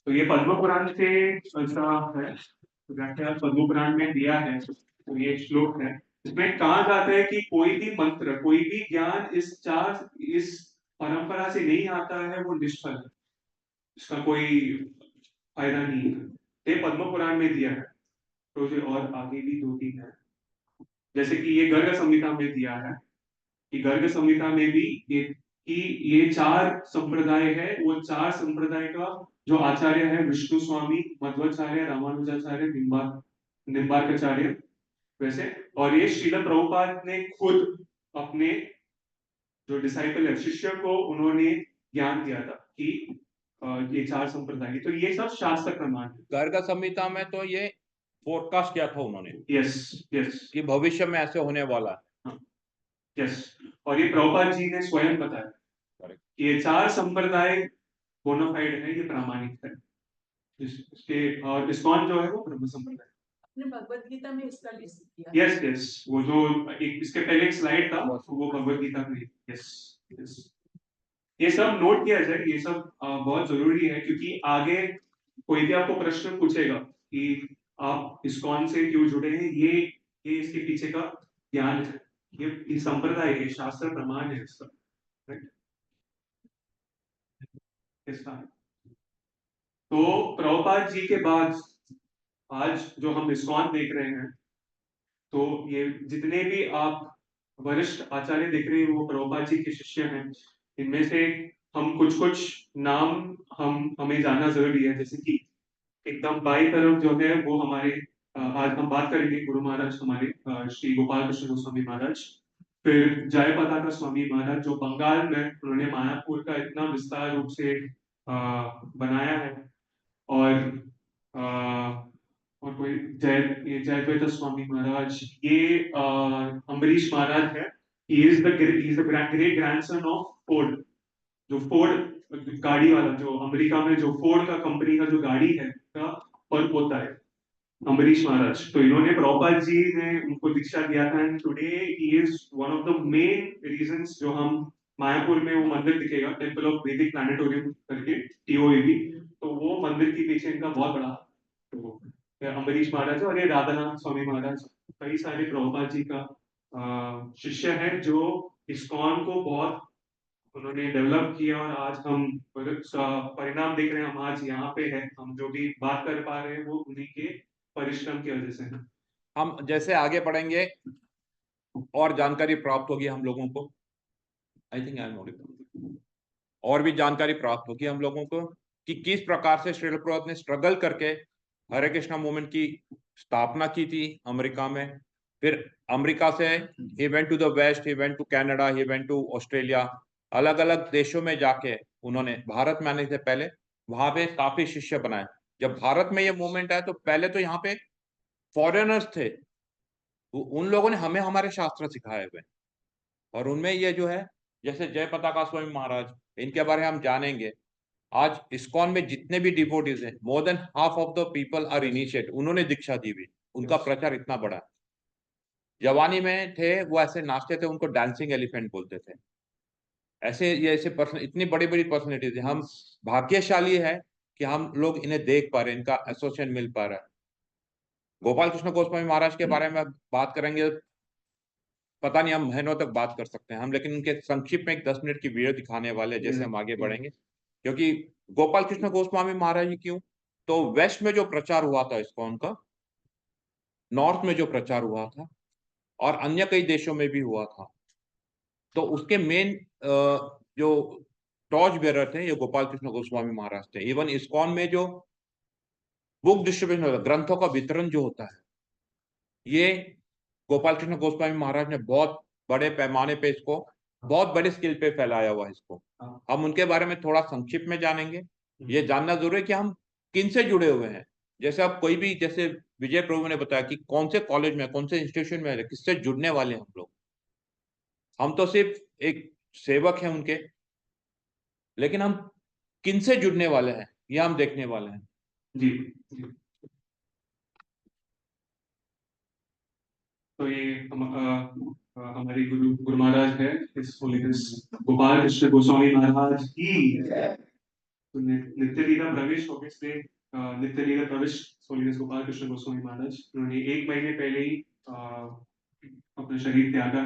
तो ये पद्म पुराण से ऐसा है, व्याख्या पद्म पुराण में दिया है। तो ये श्लोक है, इसमें कहा जाता है कि कोई भी मंत्र, कोई भी ज्ञान इस परंपरा से नहीं आता है, वो निष्फल है, इसका कोई फायदा नहीं है। ये पद्म पुराण में दिया है। तो ये और आगे भी 2-3 है, जैसे कि ये गर्ग संहिता में दिया है कि गर्ग संहिता में भी ये 4 संप्रदाय है। वो 4 संप्रदाय का जो आचार्य है, विष्णु स्वामी, मध्वाचार्य, रामानुजाचार्य, निम्बार्काचार्य वैसे। और ये श्रील प्रभुपाद ने खुद अपने जो डिसाइपल है, शिष्य को उन्होंने ज्ञान दिया था कि ये 4 संप्रदाय। तो ये सब शास्त्र प्रमाण है। गर्ग संहिता में तो ये फोरकास्ट किया था उन्होंने, यस कि भविष्य में ऐसे होने वाला है। यस, और ये प्रभुपाद जी ने स्वयं बताया कि ये 4 संप्रदाय बोनाफाइड है, ये प्रामाणिक है। इसके और इस्कॉन जो है वो ब्रह्म संप्रदाय। आपने भगवत गीता में उसका लिस्ट किया। यस, वो जो इसके पहले एक स्लाइड था वो भगवत गीता में। यस, ये सब नोट किया जाए, ये सब बहुत जरूरी है, क्योंकि आगे कोई भी आपको प्रश्न पूछेगा कि आप इस्कॉन से क्यों जुड़े हैं, ये इसके पीछे का ज्ञान है, ये संप्रदाय है, शास्त्र प्रमाण है इसका, राइट। तो प्रभुपाद जी के बाद आज जो हम इस्कॉन देख रहे हैं, तो ये जितने भी आप वरिष्ठ आचार्य देख रहे हैं, वो प्रभुपाद जी के शिष्य हैं। इनमें से हम कुछ नाम हमें जानना जरूरी है, जैसे कि एकदम बाई तरफ जो है वो हमारे आज हम बात करेंगे गुरु महाराज हमारे श्री गोपाल कृष्ण गोस्वामी महाराज। फिर जय पताका स्वामी महाराज, जो बंगाल में उन्होंने मायापुर का इतना विस्तार रूप से बनाया है। और कोई जयद्वैत स्वामी महाराज, ये अम्बरीश महाराज है। he is the great grandson of Ford, जो फोर्ड गाड़ी वाला, जो अमेरिका में जो फोर्ड का कंपनी का जो गाड़ी है का पर्व होता है, अम्बरीश महाराज। तो इन्होंने प्रभुपाद जी ने उनको दीक्षा दिया था, and today he is one of the main reasons. जो हम मायापुर में वो मंदिर दिखेगा, टेम्पल ऑफ वैदिक प्लैनेटोरियम करके, TOAB, तो वो मंदिर के पीछे इनका बहुत बड़ा तो अम्बरीश महाराज। और ये राधानाथ स्वामी महाराज कई सारे प्रभुपाद जी का शिष्य है, जो इस्कॉन को बहुत उन्होंने डेवलप किया। और आज हम परिणाम देख रहे हैं, हम आज यहाँ पे हैं, हम जो भी बात कर पा रहे हैं वो उन्हीं के परिश्रम की वजह से है। हम जैसे आगे बढ़ेंगे और जानकारी प्राप्त होगी हम लोगों को, I think I am not, और भी जानकारी प्राप्त होगी हम लोगों को कि किस प्रकार से श्रील प्रभुपाद ने स्ट्रगल करके हरे कृष्णा मूवमेंट की स्थापना की थी अमेरिका में। फिर अमेरिका से ही went to the west, he went to Canada, he went to Australia, अलग अलग देशों में जाके उन्होंने, भारत में आने से पहले वहां पे काफी शिष्य बनाए। जब भारत में ये मूवमेंट आया तो पहले तो यहाँ पे फॉरेनर्स थे, उन लोगों ने हमें हमारे शास्त्र सिखाए हुए, और उनमें ये जो है जैसे जय पताका स्वामी महाराज, इनके बारे में हम जानेंगे। आज इस्कॉन में जितने भी डिवोटीज हैं, more than half of the people are initiate, उन्होंने दीक्षा दी हुई, उनका प्रचार इतना बड़ा। जवानी में थे वो ऐसे नाचते थे, उनको डांसिंग एलिफेंट बोलते थे। ऐसे ये ऐसे पर्सन, इतनी बड़ी बड़ी पर्सनैलिटीज है। हम भाग्यशाली है कि हम लोग इन्हें देख पा रहे हैं, इनका एसोसिएशन मिल पा रहा है। गोपाल कृष्ण गोस्वामी महाराज के बारे में बात करेंगे, पता नहीं हम महीनों तक बात कर सकते हैं हम, लेकिन उनके संक्षिप्त में एक 10 मिनट की वीडियो दिखाने वाले, जैसे हम आगे बढ़ेंगे। क्योंकि गोपाल कृष्ण गोस्वामी महाराज जी क्यों, तो वेस्ट में जो प्रचार हुआ था इस्कॉन का, नॉर्थ में जो प्रचार हुआ था और अन्य कई देशों में भी हुआ था, तो उसके मेन जो टॉर्च बेरर थे ये गोपाल कृष्ण गोस्वामी महाराज थे। इवन इस्कॉन में जो बुक डिस्ट्रीब्यूशन होता है, ग्रंथों का वितरण जो होता है, ये गोपाल कृष्ण गोस्वामी महाराज ने बहुत बड़े पैमाने पे इसको, बहुत बड़े स्केल पे फैलाया हुआ है इसको। हम उनके बारे में थोड़ा संक्षिप्त में जानेंगे। ये जानना जरूरी है कि हम किन से जुड़े हुए हैं। जैसे आप कोई भी, जैसे विजय प्रभु ने बताया कि कौन से कॉलेज में, कौन से इंस्टीट्यूशन में, किससे जुड़ने वाले हैं हम लोग। हम तो सिर्फ एक सेवक हैं उनके, लेकिन हम किन से जुड़ने वाले हैं ये हम देखने वाले हैं। जी जी। तो ये हमारे गुरु महाराज है, इस होलीनेस गोपाल कृष्ण गोस्वामी महाराज की तो नित्य लीला प्रवेश ऑब्वियसली नित्य लीला प्रवेश होलीनेस गोपाल कृष्ण गोस्वामी महाराज, उन्होंने 1 महीने पहले ही अपना शरीर त्यागा।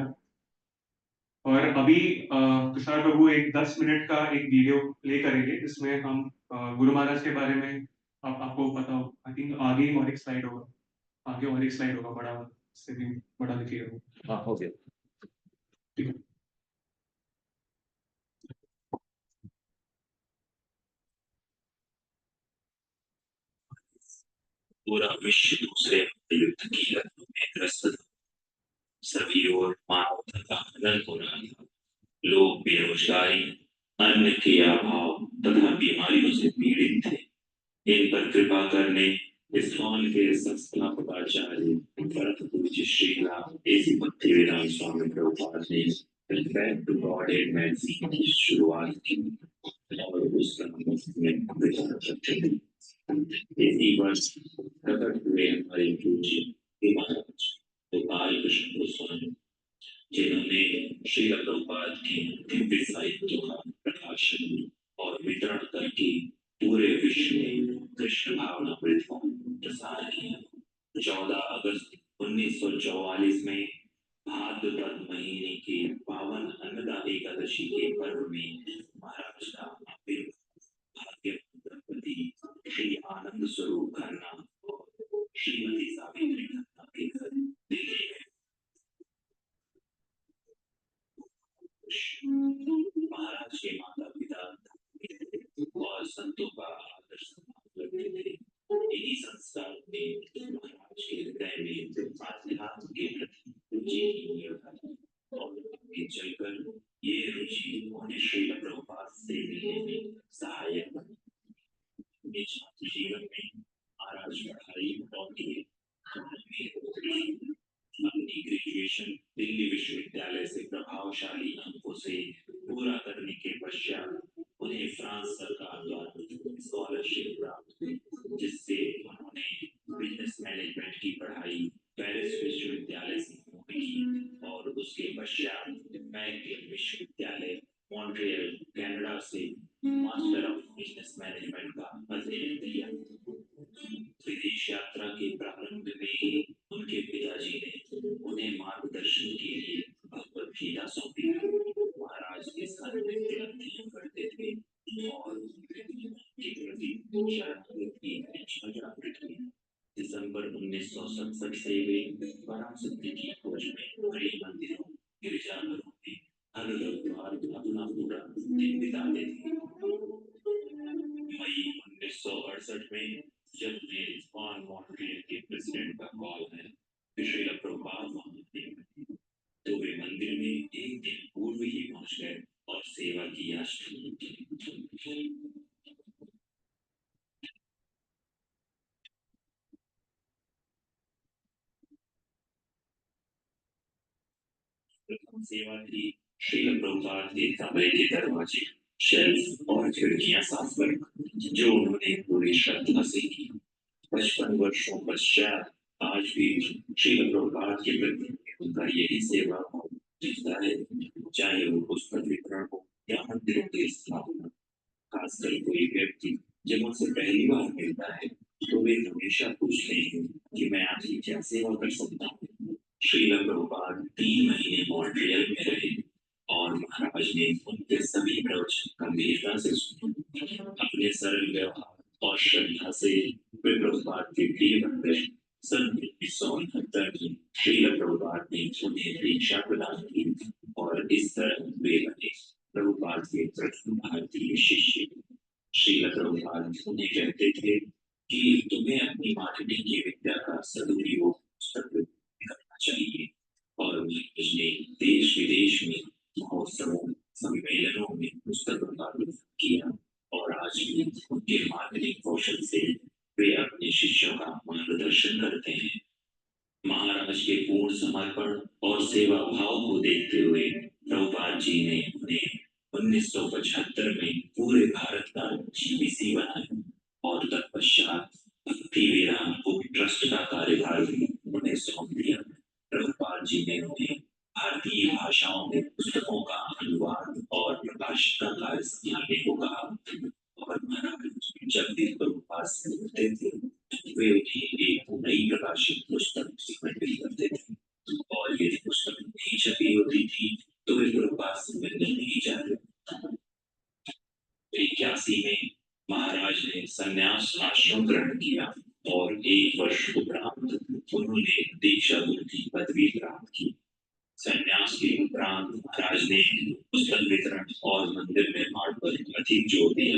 और अभी तुषार प्रभु एक 10 मिनट का एक वीडियो प्ले करेंगे जिसमें हम गुरु महाराज के बारे में आपको पता हो। आई थिंक आगे और एक स्लाइड होगा, आगे और एक स्लाइड होगा बड़ा, इससे भी बड़ा दिखेगा। हाँ, हो गया। ठीक है। पूरा विश्व दूसरे युद्ध की लहरों में ग्रस्त था। सभी ओर मानवता का हनन हो रहा था। लोग बेरोजगारी, अन्न के अभाव तथा बीमारियों से पीड़ित थे। इन पर कृपा करने इस्कॉन के संस्थापकाचार्य भरत पूज्य श्रीला एसी भक्तिवेदांत स्वामी प्रभुपाद ने back to Godhead magazine की शुरुआत की और उसका मुफ्त में प्रचार करते थे। इसी वर्ष प्रकट हुए हमारे पूज्य महाराज गोपाल कृष्ण गोस्वामी, जिन्होंने श्री प्रभुपाद की दिव्य साहित्य का प्रकाशन और वितरण करके पूरे विश्व में कृष्ण भावनामृत का प्रसार किया। 14 अगस्त 1944 में भाद्रपद महीने के पावन अन्नदा एकादशी के पर्व में महाराज का भाग्य दंपति श्री आनंद स्वरूप खन्ना और श्रीमती सावित्री खन्ना के घर दिल्ली में महाराज के माता पिता और संतों का आदर सम्मान करते थे। इन्हीं संस्कार ने महाराज के हृदय में आध्यात्म के प्रति रुचि की नींव डाली और आगे चलकर ये रुचि उन्हें श्री प्रभुपाद से मिलने में सहायक बनी। अपने छात्र जीवन में महाराज पढ़ाई और अपनी ग्रेजुएशन दिल्ली विश्वविद्यालय से प्रभावशाली अंकों से पूरा करने के पश्चात उन्हें फ्रांस सरकार द्वारा स्कॉलरशिप प्राप्त हुई, जिससे उन्होंने बिजनेस मैनेजमेंट की पढ़ाई पेरिस विश्वविद्यालय से पूरी की और उसके पश्चात मैकगिल विश्वविद्यालय मॉन्ट्रियल कनाडा से मास्टर ऑफ बिजनेस मैनेजमेंट का अध्ययन किया। विदेश यात्रा के प्रारंभ में ही उनके पिताजी ने उन्हें मार्गदर्शन के लिए भगवत गीता सौंपी। महाराज के साथ अध्ययन करते थे और के प्रति शरणागत की इच्छा जागृत हुई। दिसंबर 1967 से वे पराशक्ति की खोज में कई मंदिरों, गिरजाघरों में हर रविवार अपना पूरा दिन बिताते थे। मई 1968 में जब मेरे इस्कॉन मॉन्ट्रियल के प्रेसिडेंट का कॉल है कि श्री प्रभुपाद वहां थे, तो वे मंदिर में एक दिन पूर्व ही पहुंच गए और सेवा की याचना की। प्रथम सेवा थी श्री प्रभुपाद के कमरे के दरवाजे, शेल्फ और खिड़कियां साफ करना, जो उन्होंने पूरी श्रद्धा से की। 55 वर्षों पश्चात आज भी श्री प्रभुपाद के प्रति उनका यही सेवा दिखता है, चाहे वो पुस्तक वितरण हो या मंदिरों की स्थापना। खासकर कोई व्यक्ति जब उनसे पहली बार मिलता है तो वे हमेशा पूछते हैं कि मैं आपकी क्या सेवा कर सकता हूँ। श्री प्रभुपाद 3 महीने मॉन्ट्रियल में रहे और महाराज ने उनके सभी प्रवचन गंभीरता से सुने। अपने सरल व्यवहार और श्रद्धा से वे प्रभुपाद के प्रिय बन गए। सन 1969 में श्रील प्रभुपाद ने उन्हें दीक्षा प्रदान की और इस तरह वे बने प्रभुपाद के प्रथम भारतीय शिष्य। श्रील प्रभुपाद उन्हें कहते थे कि तुम्हें अपनी मार्केटिंग की विद्या का सदुपयोग करना चाहिए। और उसने देश विदेश में महोत्सवों सम्मेलनों में पुस्तकों का वितरण किया और आज भी उनके मार्केटिंग कौशल से वे अपने शिष्यों का मार्गदर्शन करते हैं। महाराज के पूर्ण समर्पण और सेवा भाव को देखते हुए प्रभुपाद जी ने उन्हें 1975 में पूरे भारत का GBC बनाया और तत्पश्चात भक्ति वेदांत बुक ट्रस्ट का कार्यभार भी उन्हें सौंप दिया। प्रभुपाद जी ने उन्हें भारतीय भाषाओं में पुस्तकों का अनुवाद और प्रकाशन का कार्य संभालने को कहा और महाराज जब भी प्रभुपाद से मिलते थे वे उन्हें एक नई प्रकाशित पुस्तक समर्पित करते थे और यदि पुस्तक नहीं छपी होती थी तो वे प्रभुपाद से मिलने नहीं जाते। 81 में महाराज ने संन्यास आश्रम ग्रहण किया और 1 वर्ष उपरांत उन्होंने दीक्षा गुरु की पदवी प्राप्त की। संन्यास के उपरांत महाराज ने पुस्तक वितरण और मंदिर निर्माण पर अधिक जोर दिया।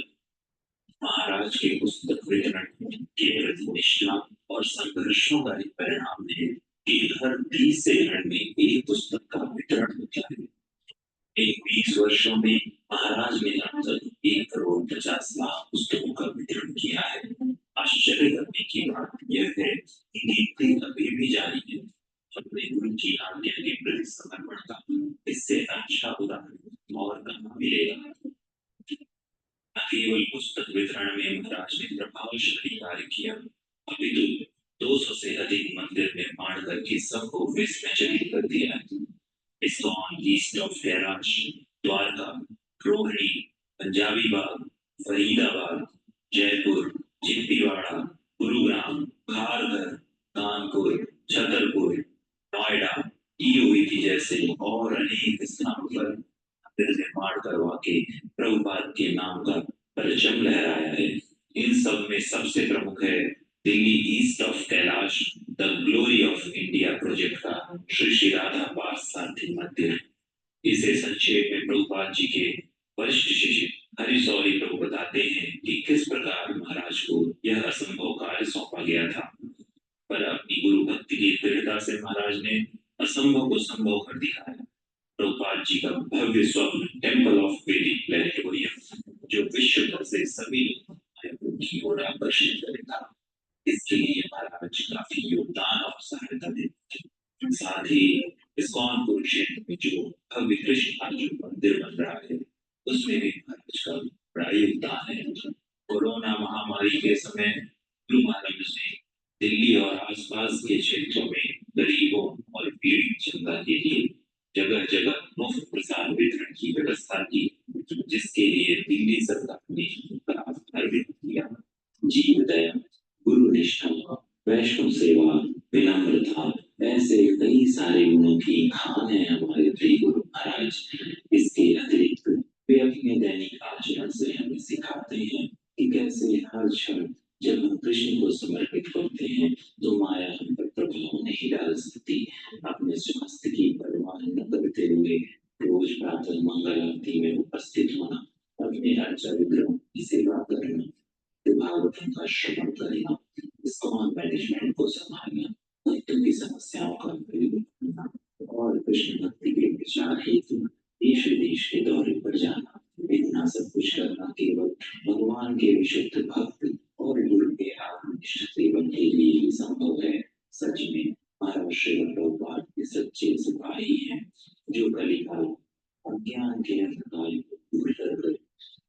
महाराज के पुस्तक वितरण के प्रति निष्ठा और संघर्षों का एक परिणाम है कि हर 30 सेकंड में एक पुस्तक का वितरण होता है। इन 20 वर्षों में महाराज ने अब तक 1,50,00,000 पुस्तकों का वितरण किया है। आश्चर्य करने की बात यह है कि गिनती अभी भी जारी है। अपने गुरु की आज्ञा के प्रति समर्पण का इससे अच्छा उदाहरण और कहाँ मिलेगा। न केवल पुस्तक वितरण में महाराज ने प्रभावशाली कार्य किया, अपितु 200 से अधिक मंदिर निर्माण करके सबको विस्मयचकित कर दिया है। ISKCON east of Kailash, Dwarka, Rohini, Punjabi Bagh, Faridabad, Jaipur, Chhindwara, Gurugram, Kharghar, Kanpur, Chhatarpur, Noida, DOET जैसे और अनेक स्थानों पर मंदिर निर्माण करवा के प्रभुपाद के नाम का परचम लहराया है। इन सब में सबसे प्रमुख है Delhi east of Kailash the glory of India project का श्री राधा पार्थसारथी मंदिर। इसे संक्षेप में प्रभुपाद जी के वरिष्ठ शिष्य हरिशौरी प्रभु बताते हैं कि किस प्रकार महाराज को यह असंभव कार्य सौंपा गया था, पर अपनी गुरु भक्ति की दृढ़ता से महाराज ने असंभव को संभव कर दिखाया। प्रभुपाद जी का भव्य स्वप्न टेम्पल ऑफ वेदिक प्लेनेटोरियम जो विश्व भर से सभी लोगों की ओर आकर्षित करेगा, इसके लिए महाराज काफी योगदान और सहायता देते हैं। साथ ही ISKCON कुरुक्षेत्र में जो भव्य कृष्ण अर्जुन मंदिर बन रहा है उसमें भी महाराज का बड़ा योगदान है। कोरोना महामारी के समय गुरु महाराज ने दिल्ली और आसपास के क्षेत्रों में गरीबों और पीड़ित जनता के लिए जगह जगह मुफ्त प्रसाद वितरण की व्यवस्था की, जिसके लिए दिल्ली सरकार ने आभार व्यक्त किया। जीव दया, गुरु निष्ठा, वैष्णव सेवा, विनम्रता, ऐसे कई सारे गुणों की खान है हमारे प्रिय गुरु महाराज। इसके अतिरिक्त वे अपने दैनिक आचरण से हमें सिखाते हैं कि कैसे हर क्षण जब हम कृष्ण को समर्पित करते हैं तो माया हम पर प्रभाव नहीं डाल सकती। अपने स्वास्थ्य की परवाह न करते हुए रोज प्रातः मंगल आरती में उपस्थित होना, अपने अर्चा विग्रहों की सेवा करना, भागवतों का श्रवण करना, ISKCON मैनेजमेंट को संभालना, भक्तों की समस्याओं का करना और कृष्ण भक्ति के विचार हेतु देश विदेश के दौरे पर जाना, इतना सब कुछ करना केवल भगवान के विशुद्ध भक्त और गुरु के आत्मनिष्ठ सेवन के लिए ही संभव है। सच में महाराज श्रील प्रभुपाद के सच्चे सिपाही हैं जो कलिकाल अज्ञान के अंधकार को दूर कर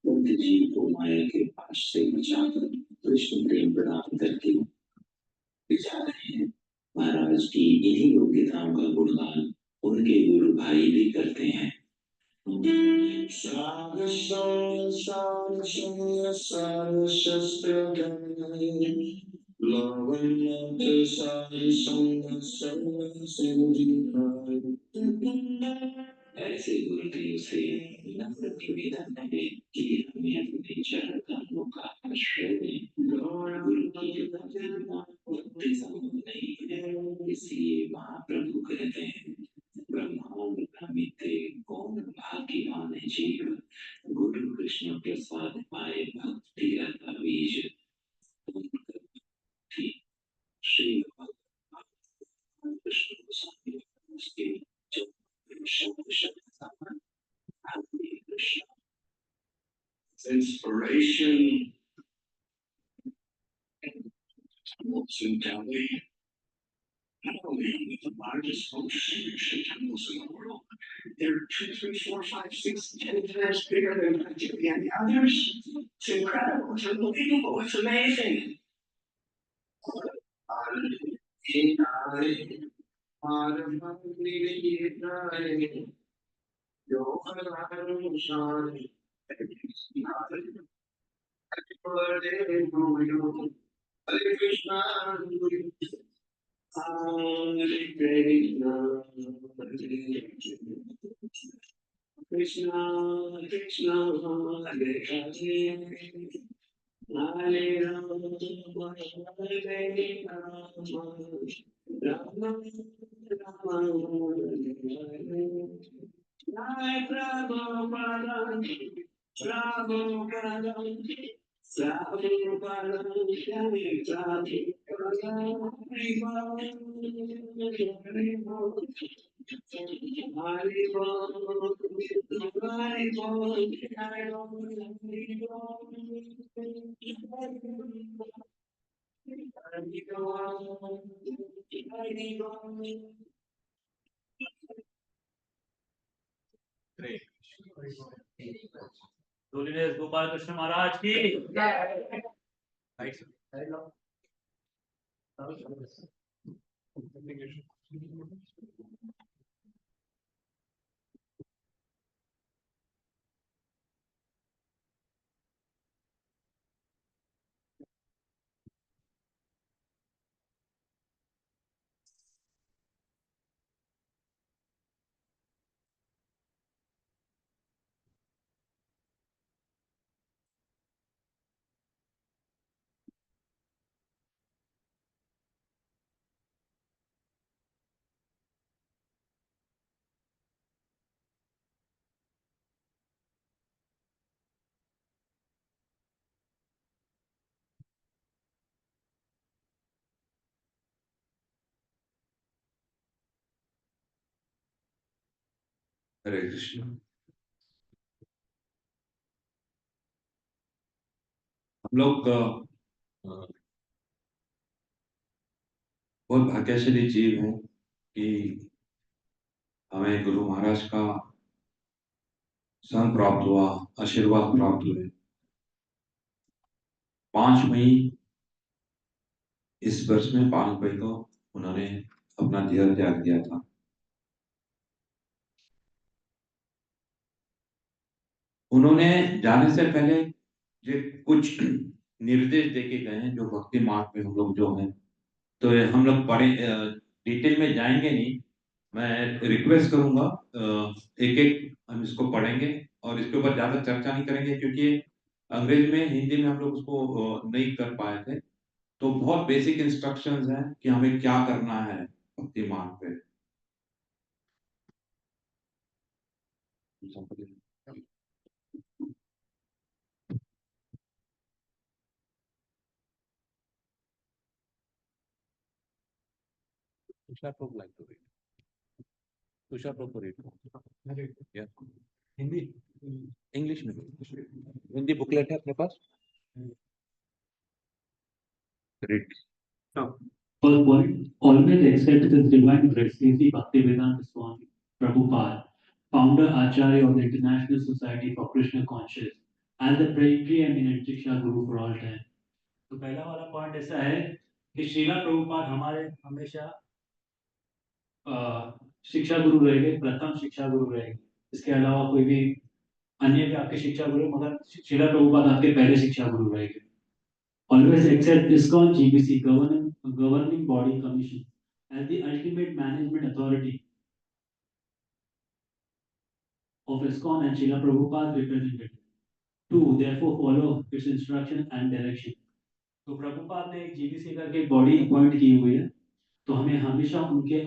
बुद्ध जीव को माया के पाश से बचाकर कृष्ण प्रेम प्रदान करके जा रहे हैं। महाराज की इन्हीं योग्यताओं का गुणगान उनके गुरु भाई भी करते हैं। ऐसे गुरुदेव से नम्र निवेदन है कि हमें अपने चरण कमलों का आश्रय दें। गुरु की कृपा भक्ति संभव नहीं है, इसलिए महाप्रभु कहते हैं, ब्रह्मांड भ्रमित कौन भाग्यवान है जीव, गुरु कृष्ण प्रसाद पाए भक्ति रता बीज। श्री भगवान कृष्ण गोस्वामी उसके शब्द शब्द Hare Krishna. Inspiration to Delhi, not only with the largest ocean temples in the world, they're 2, 3, 4, 5, 6, 10 times bigger than any others. It's incredible. It's unbelievable. It's amazing. Hare Krishna, Hare Krishna, Krishna Krishna, Hare Hare, Hare Rama, Hare Rama, Rama Rama, Hare Hare. Jai Prabhupada, Prabhupada, Prabhupada, Jai Prabhupada, होलीडेज गोपाल कृष्ण महाराज की हरे कृष्ण। हम लोग बहुत भाग्यशाली जीव हैं कि हमें गुरु महाराज का संग प्राप्त हुआ, आशीर्वाद प्राप्त हुए। 5 मई इस वर्ष में 5 मई को उन्होंने अपना देह त्याग दिया था। उन्होंने जाने से पहले ये कुछ निर्देश देके गए हैं, जो भक्ति मार्ग में हम लोग जो हैं, तो हम लोग पढ़े, डिटेल में जाएंगे नहीं। मैं रिक्वेस्ट करूंगा, एक एक हम इसको पढ़ेंगे और इसके ऊपर ज्यादा चर्चा नहीं करेंगे, क्योंकि अंग्रेज में हिंदी में हम लोग उसको नहीं कर पाए थे। तो बहुत बेसिक इंस्ट्रक्शंस हैं कि हमें क्या करना है भक्ति मार्ग पे। Tushar Prabhu like to read. Tushar Prabhu read. Hindi English में हिंदी बुकलेट है अपने पास, read. Always accept this divine grace, Sri Bhaktivedanta Swami Prabhupada, founder Acharya of the International Society for Krishna Conscious, as the preeminent Shiksha Guru for all time. तो पहला वाला point ऐसा है कि श्रीला प्रभुपाद हमारे हमेशा शिक्षा गुरु रहेंगे, प्रथम शिक्षा गुरु रहेंगे। इसके अलावा कोई भी अन्य भी आपके शिक्षा गुरु, मगर श्रीला प्रभुपाद आपके पहले शिक्षा गुरु रहेंगे। Always accept ISKCON GBC governing body commission as the ultimate management authority. of ISKCON and Srila Prabhupada's representative. 2. Therefore follow its instruction and direction. तो प्रभुपाद ने एक जीबीसी करके बॉडी अपॉइंट की हुई है, तो हमें हमेशा उनके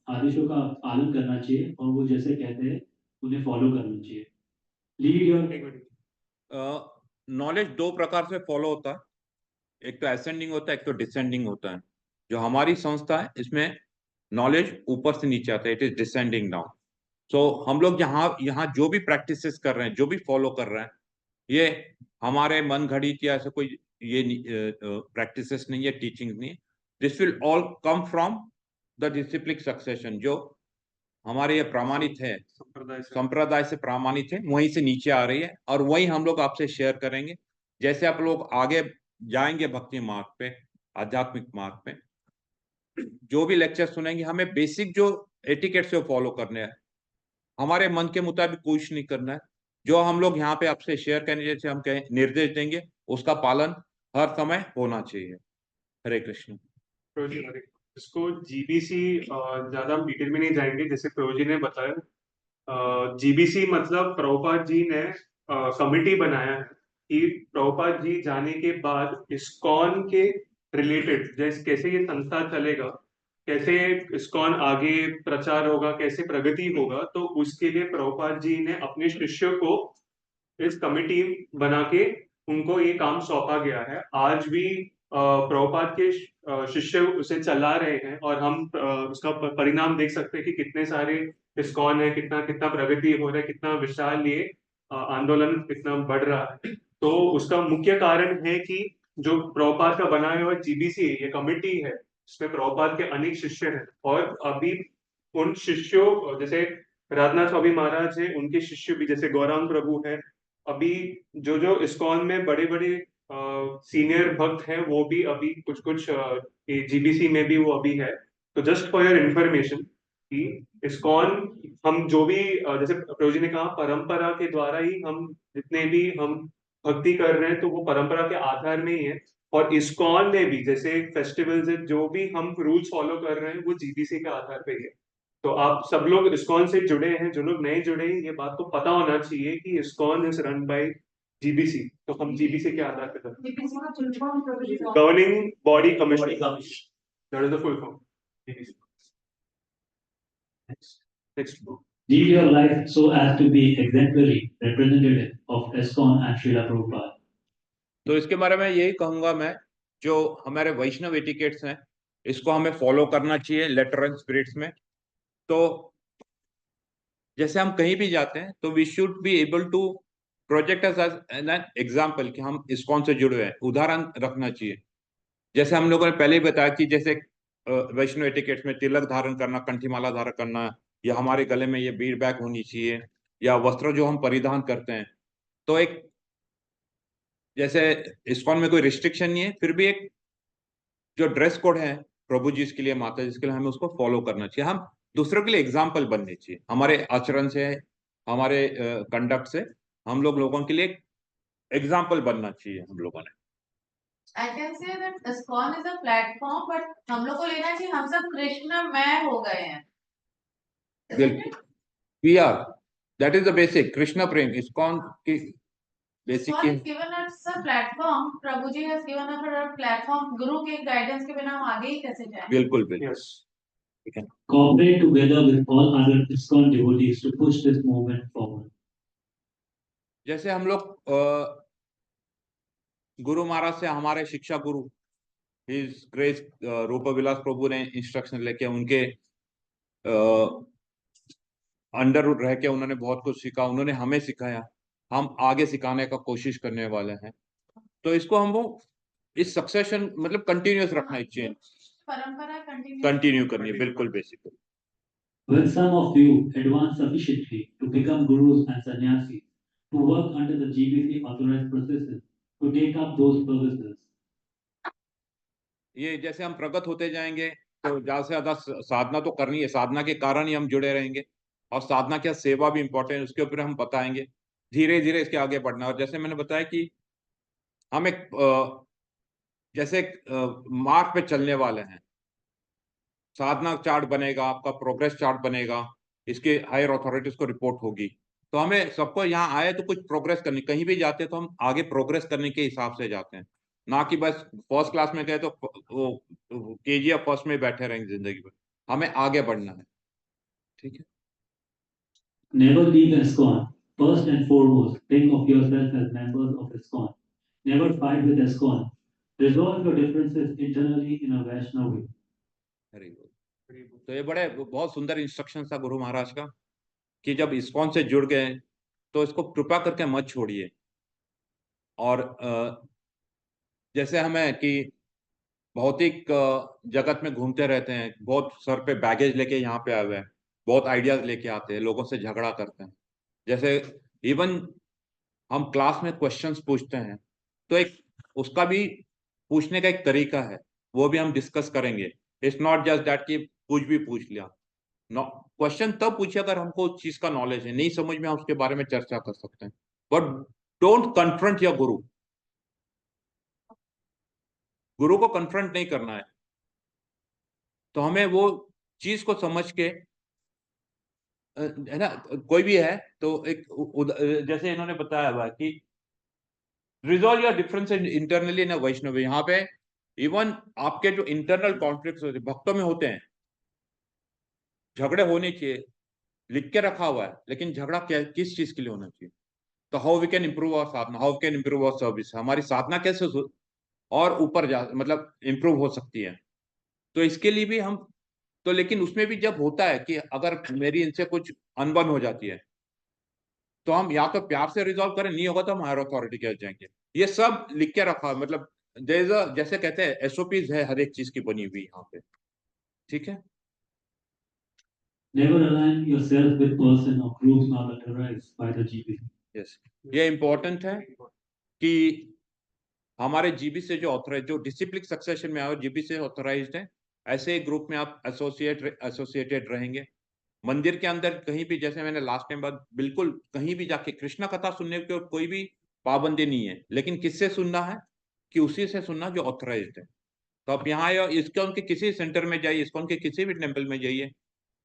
आदेशों का पालन करना चाहिए और वो जैसे कहते हैं उन्हें फॉलो करना चाहिए. लीड योर नॉलेज दो प्रकार से फॉलो होता है, एक तो असेंडिंग होता है, एक तो डिसेंडिंग होता है. जो हमारी संस्था है इसमें नॉलेज ऊपर से नीचे आता है, इट इज डिसेंडिंग डाउन. सो हम लोग यहाँ जो भी प्रैक्टिसेस कर रहे हैं, जो भी फॉलो कर रहे हैं, ये हमारे मन घड़ित या ऐसे कोई ये प्रैक्टिसेस नहीं है, टीचिंग नहीं है. This will all come from the discipline succession, जो हमारे ये प्रमाणित है, संप्रदाय से प्रमाणित है, वहीं से नीचे आ रही है और वही हम लोग आपसे शेयर करेंगे. जैसे आप लोग आगे जाएंगे भक्ति मार्ग पे, आध्यात्मिक मार्ग पे, जो भी लेक्चर सुनेंगे, हमें बेसिक जो एटिकेट से फॉलो करने हैं, हमारे मन के मुताबिक कुछ नहीं करना है. जो हम लोग यहाँ पे आपसे शेयर करने, जैसे हम कहें निर्देश देंगे, उसका पालन हर समय होना चाहिए. हरे कृष्ण. इसको जीबीसी ज्यादा हम डिटेल में नहीं जाएंगे, जैसे प्रभु ने बताया. जीबीसी मतलब प्रभुपाद जी ने कमिटी बनाया है कि प्रभुपाद जी जाने के बाद इस्कॉन के रिलेटेड जैसे कैसे ये संस्था चलेगा, कैसे इस्कॉन आगे प्रचार होगा, कैसे प्रगति होगा, तो उसके लिए प्रभुपाद जी ने अपने शिष्यों को इस कमिटी बना के उनको ये काम सौंपा गया है. आज भी प्रभुपाद के शिष्य उसे चला रहे हैं और हम उसका परिणाम देख सकते हैं कि कितने सारे इस्कॉन है, कितना कितना प्रगति हो रहा है, कितना विशाल ये आंदोलन कितना बढ़ रहा है. तो उसका मुख्य कारण है कि जो प्रभुपाद का बनाया हुआ जीबीसी ये कमिटी है, इसमें प्रभुपाद के अनेक शिष्य हैं और अभी उन शिष्यों जैसे राधनाथ स्वामी महाराज है, उनके शिष्य भी जैसे गौरांग प्रभु है, अभी जो इस्कॉन में बड़े बड़े सीनियर भक्त हैं वो भी अभी कुछ जीबीसी में भी वो अभी है. तो जस्ट फॉर योर इंफॉर्मेशन कि इस्कॉन हम जो भी जैसे प्रभु जी ने कहा परंपरा के द्वारा ही हम जितने भी हम भक्ति कर रहे हैं तो वो परंपरा के आधार में ही है. और इस्कॉन में भी जैसे फेस्टिवल्स है, जो भी हम रूल्स फॉलो कर रहे हैं वो जीबीसी के आधार पे ही है. तो आप सब लोग इस्कॉन से जुड़े हैं, जो लोग नए जुड़े हैं ये बात तो पता होना चाहिए कि ISKCON is run by GBC. तो हम जीबीसी के आधार पे करते हैं, governing body commission, that is the full form GBC. Next Live your life so as to be exemplary representative of ISKCON and Srila Prabhupada. तो इसके बारे में यही कहूंगा मैं, जो हमारे वैष्णव एटिकेट्स हैं इसको हमें फॉलो करना चाहिए लेटर एंड स्पिरिट्स में. तो जैसे हम कहीं भी जाते हैं तो we should be able to project as an example कि हम इस्कॉन से जुड़े हैं, उदाहरण रखना चाहिए. जैसे हम लोगों ने पहले ही बताया कि जैसे वैष्णव एटिकेट्स में तिलक धारण करना, कंठीमाला धारण करना, या हमारे गले में ये बीड बैग होनी चाहिए, या वस्त्र जो हम परिधान करते हैं, तो एक जैसे इस्कॉन में कोई रिस्ट्रिक्शन नहीं है, फिर भी एक जो ड्रेस कोड है प्रभु जी के लिए, माता जी के लिए, हमें उसको फॉलो करना चाहिए. हम दूसरों के लिए एग्जाम्पल बनने चाहिए, हमारे आचरण से, हमारे कंडक्ट से हम लोगों के लिए एग्जाम्पल बनना चाहिए हम लोगों ने. I can say that ISKCON is a platform, but हम लोग को लेना चाहिए हम सब कृष्णमय हो गए हैं. बिल्कुल, we are, that is the basic Krishna prem. ISKCON की basic ISKCON has given us a platform. Prabhu ji has given us a platform. गुरु के गाइडेंस के बिना हम आगे ही कैसे जाएं? बिल्कुल बिल्कुल. yes. Cooperate together with all other ISKCON devotees to push this movement forward. जैसे हम लोग गुरु महाराज से, हमारे शिक्षा गुरु हिज ग्रेस रूप विलास प्रभु ने इंस्ट्रक्शन लेके उनके अंडर रह के उन्होंने बहुत कुछ सीखा, उन्होंने हमें सिखाया, हम आगे सिखाने का कोशिश करने वाले हैं. तो इसको हम वो इस सक्सेशन मतलब कंटिन्यूस रखना चाहिए, परंपरा कंटिन्यू करनी है. बिल्कुल basically. When some of you advance sufficiently to become gurus and sannyasis, to work under the GBC authorized processes, to take up those services. ये जैसे हम प्रगत होते जाएंगे तो ज्यादा से ज्यादा साधना तो करनी है, साधना के कारण ही हम जुड़े रहेंगे, और साधना क्या सेवा भी इम्पोर्टेंट है, उसके ऊपर हम बताएंगे. धीरे धीरे इसके आगे बढ़ना. और जैसे मैंने बताया कि हम एक जैसे मार्ग पे चलने वाले हैं, साधना चार्ट बनेगा, आपका प्रोग्रेस चार्ट बनेगा, इसके हायर अथॉरिटीज को रिपोर्ट होगी। तो हमें सबको यहाँ आए तो कुछ प्रोग्रेस करनी, कहीं भी जाते तो हम आगे प्रोग्रेस करने के हिसाब से जाते हैं, ना कि बस फर्स्ट क्लास में गए तो वो KGF फर्स्ट में बैठे रहेंगे जिंदगी भर। हमें आगे बढ़ना है, ठीक है। Never leave ISKCON. First and foremost, think of yourself as members of ISKCON. Never fight with ISKCON. Resolve your differences internally in a Vaishnav way. Very good. तो ये बहुत सुंदर इंस्ट्रक्शन था गुरु महाराज का कि जब इस्कॉन से जुड़ गए तो इसको कृपा करके मत छोड़िए। और जैसे हमें कि भौतिक जगत में घूमते रहते हैं, बहुत सर पे बैगेज लेके यहाँ पे आए हुए हैं, बहुत आइडियाज लेके आते हैं, लोगों से झगड़ा करते हैं। जैसे इवन हम क्लास में क्वेश्चंस पूछते हैं तो एक उसका भी पूछने का एक तरीका है, वो भी हम डिस्कस करेंगे। इट्स नॉट जस्ट दैट कि कुछ भी पूछ लिया। क्वेश्चन तब पूछिए अगर हमको उस चीज का नॉलेज है, नहीं समझ में हम उसके बारे में चर्चा कर सकते हैं, बट डोंट कन्फ्रंट योर गुरु। गुरु को कन्फ्रंट नहीं करना है। तो हमें वो चीज को समझ के है ना, कोई भी है तो एक जैसे इन्होंने बताया हुआ कि resolve your difference internally in Vaishnav. यहाँ पे इवन आपके जो इंटरनल कॉन्फ्लिक्ट होते हैं भक्तों में होते हैं, झगड़े होने चाहिए, लिख के रखा हुआ है, लेकिन झगड़ा क्या किस चीज के लिए होना चाहिए? तो how we can improve our sadhana, how can improve our service, हमारी साधना कैसे और ऊपर जा मतलब इंप्रूव हो सकती है। तो इसके लिए भी हम तो, लेकिन उसमें भी जब होता है कि अगर मेरी इनसे कुछ अनबन हो जाती है तो हम या तो प्यार से रिजॉल्व करें, नहीं होगा तो हम हायर अथॉरिटी के जाएंगे। ये सब लिख के रखा, मतलब जैसे कहते हैं SOPs है हर एक चीज की बनी हुई यहाँ पे, ठीक है। Never align yourself with person or groups not authorized by the GP. Yes. ये इम्पोर्टेंट है कि हमारे जीबी से जो ऑथराइज, जो डिसिप्लिन सक्सेशन में आए जीबी से ऑथराइज्ड है, ऐसे ग्रुप में आप एसोसिएटेड रहेंगे। मंदिर के अंदर कहीं भी, जैसे मैंने लास्ट टाइम बात, बिल्कुल कहीं भी जाके कृष्णा कथा सुनने की कोई भी पाबंदी नहीं है, लेकिन किससे सुनना है कि उसी से सुनना जो ऑथराइज्ड है। तो आप यहाँ इस्कॉन के किसी सेंटर में जाइए, इस्कॉन के किसी भी टेम्पल में जाइए,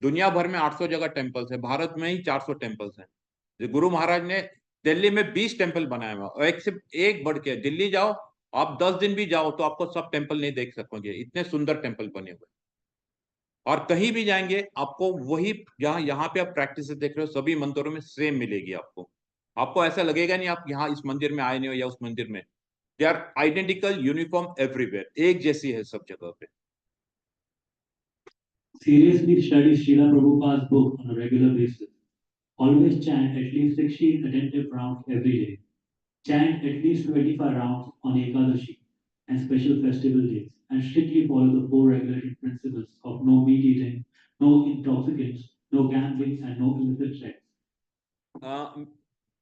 दुनिया भर में 800 जगह टेम्पल्स है, भारत में ही 400 टेम्पल्स हैं। गुरु महाराज ने दिल्ली में 20 टेम्पल बनाए हुए, और एक से एक बढ़ के, दिल्ली जाओ आप 10 दिन भी जाओ तो आपको सब टेम्पल नहीं देख सकोगे, इतने सुंदर टेम्पल बने हुए। और कहीं भी जाएंगे आपको वही, जहां यहाँ पे आप प्रैक्टिस देख रहे हो सभी मंदिरों में सेम मिलेगी आपको। आपको ऐसा लगेगा नहीं आप यहाँ इस मंदिर में आए नहीं हो या उस मंदिर में, they are identical, uniform everywhere, एक जैसी है सब जगह पे। Seriously study Srila Prabhupada's book on a regular basis. Always chant at least 60 attentive rounds every day. Chant at least 25 rounds on Ekadashi and special festival days, and strictly follow the 4 regulated principles of no meat eating, no intoxicants, no gambling, and no illicit sex.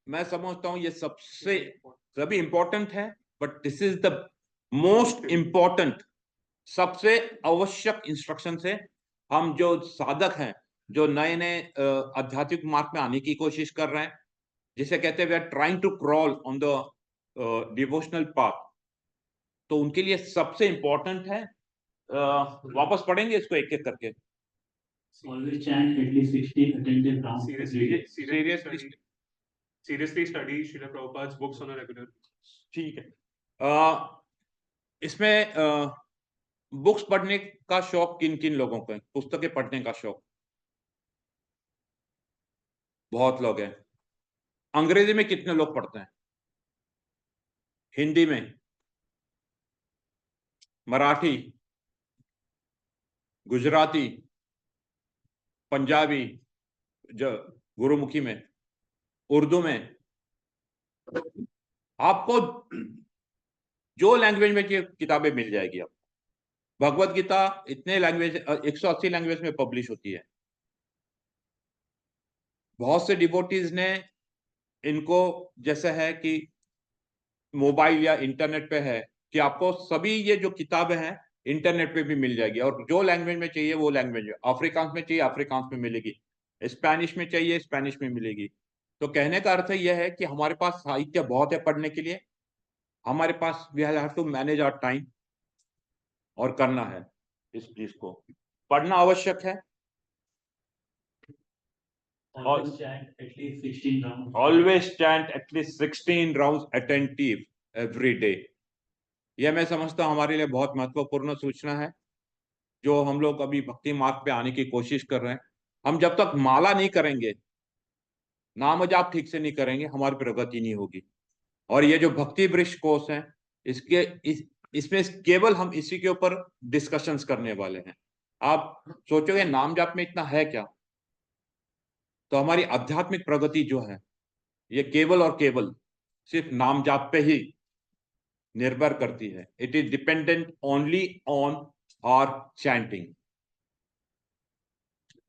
मैं समझता हूँ ये सबसे सभी important है, but this is the most important, सबसे आवश्यक instruction है। हम जो साधक हैं, जो नए नए आध्यात्मिक मार्ग में आने की कोशिश कर रहे हैं, जिसे कहते हैं we are trying to crawl on the devotional path, तो उनके लिए सबसे इंपॉर्टेंट है। वापस पढ़ेंगे इसको एक एक करके। Always chant at least 60 attentive rounds every day. Seriously study Srila Prabhupada's books on a regular basis. ठीक है। इसमें बुक्स पढ़ने का शौक किन किन लोगों को है? पुस्तकें पढ़ने का शौक बहुत लोग हैं। अंग्रेजी में कितने लोग पढ़ते हैं? हिंदी में, मराठी, गुजराती, पंजाबी, जो गुरुमुखी में, उर्दू में, आपको जो लैंग्वेज में किताबें मिल जाएगी। आपको भगवत गीता इतने लैंग्वेज 180 लैंग्वेज में पब्लिश होती है। बहुत से डिवोटीज ने इनको, जैसे है कि मोबाइल या इंटरनेट पे है कि आपको सभी ये जो किताबें हैं इंटरनेट पे भी मिल जाएगी, और जो लैंग्वेज में चाहिए वो लैंग्वेज, अफ्रीकांस में चाहिए अफ्रीकांस में मिलेगी, स्पेनिश में चाहिए स्पेनिश में मिलेगी। तो कहने का अर्थ यह है कि हमारे पास साहित्य बहुत है पढ़ने के लिए, हमारे पास we have to manage our time, और करना है इस चीज को, पढ़ना आवश्यक है। always chant at least 16 rounds. Always chant at least 16 rounds attentive every day. यह मैं समझता हूँ हमारे लिए बहुत महत्वपूर्ण सूचना है, जो हम लोग अभी भक्ति मार्ग पे आने की कोशिश कर रहे हैं। हम जब तक माला नहीं करेंगे, नाम जाप ठीक से नहीं करेंगे, हमारी प्रगति नहीं होगी। और ये जो भक्ति वृक्ष कोर्स है, इसमें केवल हम इसी के ऊपर डिस्कशंस करने वाले हैं। आप सोचोगे नाम जाप में इतना है क्या? तो हमारी आध्यात्मिक प्रगति जो है, ये केवल और केवल सिर्फ नाम जाप पे ही निर्भर करती है। It is dependent only on our chanting.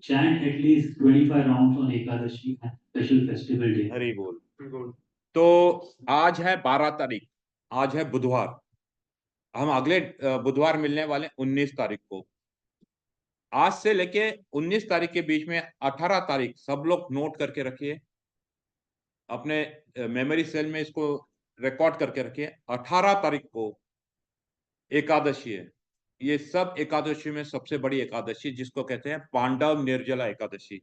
Chant at least 25 rounds on Ekadashi and special festival day. Hari बोल। तो आज है 12 तारीख, आज है बुधवार। हम अगले बुधवार मिलने वाले 19 तारीख को। आज से लेके 19 तारीख के बीच में 18 तारीख सब लोग नोट करके रखिए, अपने मेमोरी सेल में इसको रिकॉर्ड करके रखिए। 18 तारीख को एकादशी है। ये सब एकादशी में सबसे बड़ी एकादशी, जिसको कहते हैं पांडव निर्जला एकादशी।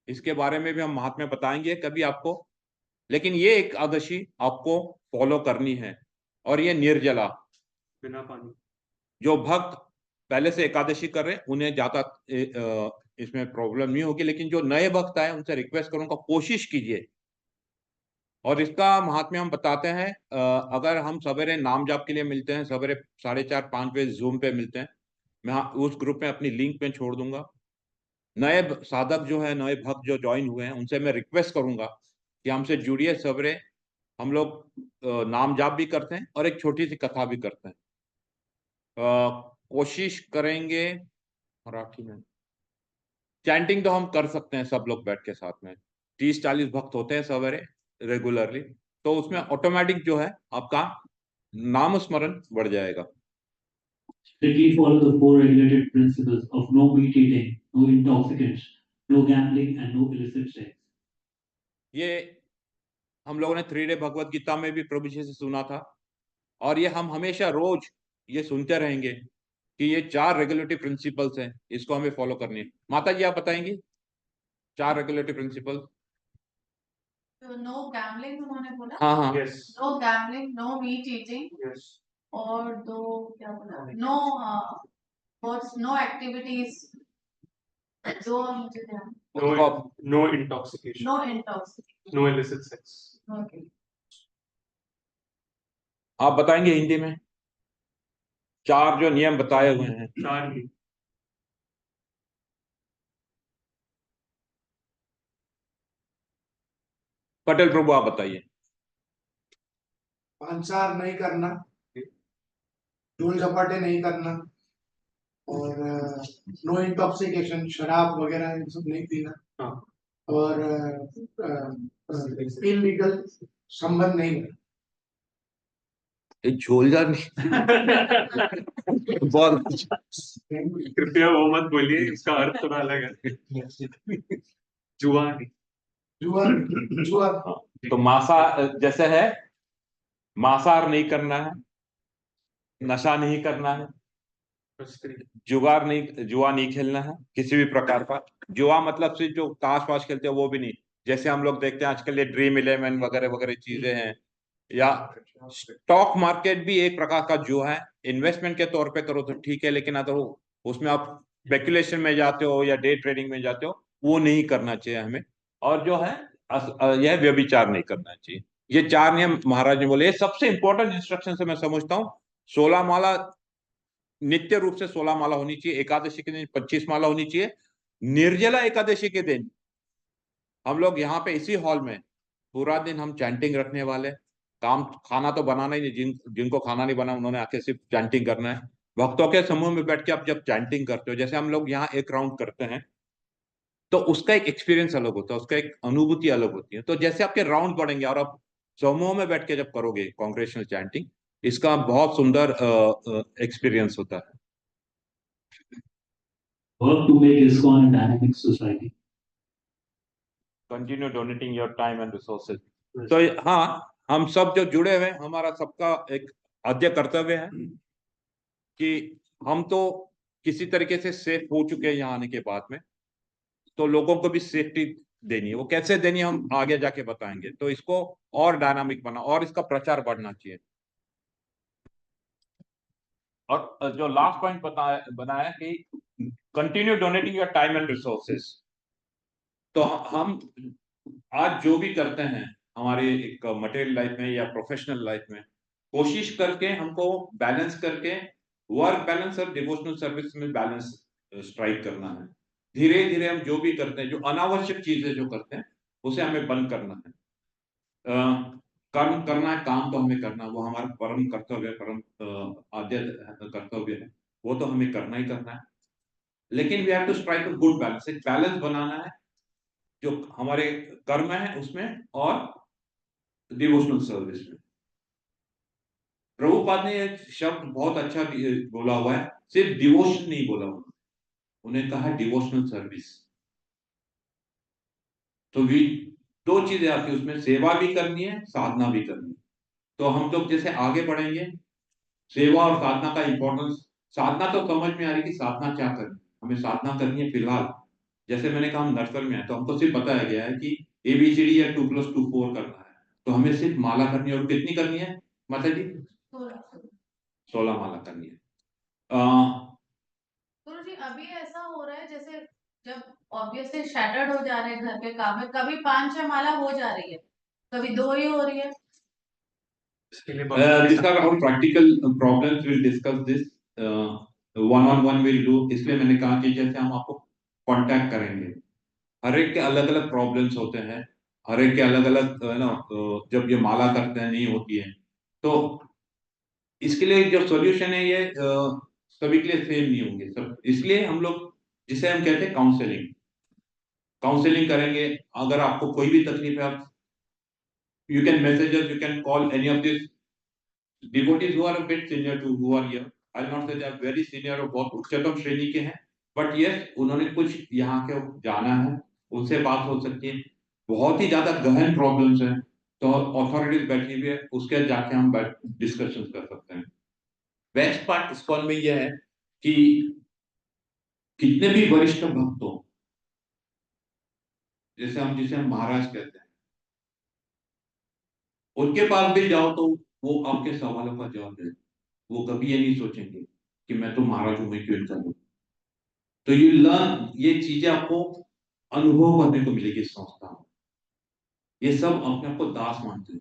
इसके बारे में भी हम महात्म्य बताएंगे कभी आपको, लेकिन ये एकादशी आपको फॉलो करनी है। और ये निर्जला, बिना पानी। जो भक्त पहले से एकादशी कर रहे हैं उन्हें ज्यादा इसमें प्रॉब्लम नहीं होगी, लेकिन जो नए भक्त आए उनसे रिक्वेस्ट करूंगा कोशिश कीजिए। और इसका महात्म्य हम बताते हैं। अगर हम सवेरे नाम जाप के लिए मिलते हैं, सवेरे 4:30-5 बजे जूम पे मिलते हैं, मैं उस ग्रुप में अपनी लिंक में छोड़ दूंगा। नए साधक जो है, नए भक्त जो ज्वाइन हुए हैं, उनसे मैं रिक्वेस्ट करूंगा कि हमसे जुड़िए। सवेरे हम लोग नाम जाप भी करते हैं और एक छोटी सी कथा भी करते हैं। कोशिश करेंगे मराठी में। चैंटिंग तो हम कर सकते हैं सब लोग बैठ के साथ में। 30-40 भक्त होते हैं सवेरे रेगुलरली, तो उसमें ऑटोमेटिक जो है आपका नाम स्मरण बढ़ जाएगा। Strictly follow the 4 regulated principles of no meat eating, no intoxicants, no gambling and no illicit sex. ये हम लोगों ने 3 डे भगवत गीता में भी प्रभु जी से सुना था, और ये हम हमेशा रोज ये सुनते रहेंगे कि ये 4 रेगुलेटरी प्रिंसिपल्स हैं, इसको हमें फॉलो करनी है। माता जी आप बताएंगी 4 रेगुलेटरी प्रिंसिपल। तो नो गैम्बलिंग उन्होंने बोला। हाँ हाँ yes no gambling, no meat eating, yes और दो क्या बोला, नो व्हाट्स, नो एक्टिविटीज, दो मुझे ध्यान, no intoxication, no intoxication. No illicit sex. Okay, आप बताएंगे हिंदी में 4 जो नियम बताए हुए हैं। 4 ही। पटेल प्रभु आप बताइए। पांचार नहीं करना, धूल झपाटे नहीं करना, और नो इंटॉक्सिकेशन, शराब वगैरह ये सब नहीं पीना, हाँ। और इलीगल संबंध नहीं करना। झोलदार नहीं बहुत अच्छा। कृपया वो मत बोलिए, इसका अर्थ थोड़ा अलग है। जुआ नहीं। जुआ, जुआ तो मांसा जैसे है, मांसाहार नहीं करना है, नशा नहीं करना है, जुगार नहीं, जुआ नहीं खेलना है किसी भी प्रकार का। जुआ मतलब सिर्फ जो ताश वाश खेलते हैं वो भी नहीं, जैसे हम लोग देखते हैं आजकल ये ड्रीम 11 वगैरह वगैरह चीजें हैं, या स्टॉक मार्केट भी एक प्रकार का जुआ है। इन्वेस्टमेंट के तौर पे करो तो ठीक है, लेकिन अगर उसमें आप स्पेकुलेशन में जाते हो या डे ट्रेडिंग में जाते हो, वो नहीं करना चाहिए हमें। और जो है यह व्यभिचार नहीं करना चाहिए। ये 4 नियम महाराज ने बोले। ये सबसे इंपॉर्टेंट इंस्ट्रक्शन से मैं समझता हूँ। 16 माला नित्य रूप से 16 माला होनी चाहिए। एकादशी के दिन 25 माला होनी चाहिए। निर्जला एकादशी के दिन हम लोग यहाँ पे इसी हॉल में पूरा दिन हम चैंटिंग रखने वाले। काम खाना तो बनाना ही नहीं, जिनको खाना नहीं बना उन्होंने आके सिर्फ चैंटिंग करना है। भक्तों के समूह में बैठ के आप जब चैंटिंग करते हो, जैसे हम लोग यहाँ एक राउंड करते हैं, तो उसका एक एक्सपीरियंस अलग होता है, उसका एक अनुभूति अलग होती है। तो जैसे आपके राउंड बढ़ेंगे और आप समूह में बैठ के जब करोगे कांग्रेगेशनल चैंटिंग, इसका बहुत सुंदर एक्सपीरियंस होता है। Work to make ISKCON a dynamic society. Continue donating your time and resources. तो हाँ, हम सब जो जुड़े हुए हैं, हमारा सबका एक आद्य कर्तव्य है कि हम तो किसी तरीके से सेफ हो चुके हैं यहाँ आने के बाद में। तो लोगों को भी सेफ्टी देनी है। वो कैसे देनी है हम आगे जाके बताएंगे। तो इसको और डायनामिक बना और इसका प्रचार बढ़ना चाहिए। और जो लास्ट पॉइंट बनाया कि continue donating your time and resources. तो हम आज जो भी करते हैं हमारे एक मटेरियल लाइफ में या प्रोफेशनल लाइफ में, कोशिश करके हमको बैलेंस करके वर्क बैलेंस और डिवोशनल सर्विस में बैलेंस स्ट्राइक करना है। धीरे धीरे हम जो भी करते हैं, जो अनावश्यक चीजें जो करते हैं उसे हमें बंद करना है। कर्म करना है, काम तो हमें करना है, वो हमारा परम कर्तव्य, परम आद्य कर्तव्य है, वो तो हमें करना ही करना है। लेकिन we have to strike a good balance. एक बैलेंस बनाना है जो हमारे कर्म है उसमें और डिवोशनल सर्विस में। प्रभुपाद ने एक शब्द बहुत अच्छा बोला हुआ है, सिर्फ डिवोशन नहीं बोला हुआ, उन्हें कहा डिवोशनल सर्विस। तो भी दो चीजें आती है उसमें, सेवा भी करनी है, साधना भी करनी है। तो हम लोग जैसे आगे बढ़ेंगे, सेवा और साधना का इंपॉर्टेंस, साधना तो समझ में आ रही कि साधना क्या करनी, हमें साधना करनी है। फिलहाल जैसे मैंने कहा हम नर्सरी में है तो हमको सिर्फ बताया गया है कि ABCD या 2+2 4 करना है, तो हमें सिर्फ माला करनी है। और कितनी करनी है माता जी? 16 माला करनी है। गुरु जी अभी ऐसा हो रहा है जैसे जब ऑब्वियसली शैटर्ड हो जा रहे हैं घर के काम में, कभी 5-6 माला हो जा रही है, कभी 2 ही हो रही है। These are all practical problems. We'll discuss this one-on-one we'll do. इसलिए मैंने कहा कि जैसे हम आपको कांटेक्ट करेंगे, हर एक के अलग अलग प्रॉब्लम्स होते हैं, हर एक के अलग अलग जब ये माला करते हैं नहीं होती है, तो इसके लिए जो सॉल्यूशन है ये सभी के लिए सेम नहीं होंगे सब। इसलिए हम लोग जिसे हम कहते हैं काउंसलिंग करेंगे। अगर आपको कोई भी तकलीफ है, आप you can message us, you can call any of these devotees who are a bit senior to who are here. I'll not say they are very senior और बहुत उच्चतम श्रेणी के हैं, बट यस उन्होंने कुछ यहाँ के जाना है, उनसे बात हो सकती है। बहुत ही ज्यादा गहन प्रॉब्लम्स हैं तो अथॉरिटीज बैठी हुई है, उसके जाके हम डिस्कशन कर सकते हैं। बेस्ट पार्ट इस्कॉन में यह है कि कितने भी वरिष्ठ भक्त हो, जिसे हम महाराज कहते हैं, उनके पास भी जाओ तो वो आपके सवालों का जवाब दे। वो कभी ये नहीं सोचेंगे कि मैं तो महाराज हूं, मैं क्यों इनका दूं। तो यू लर्न, ये चीजें आपको अनुभव करने को मिलेगी इस संस्था में। ये सब अपने आप को दास मानते हैं।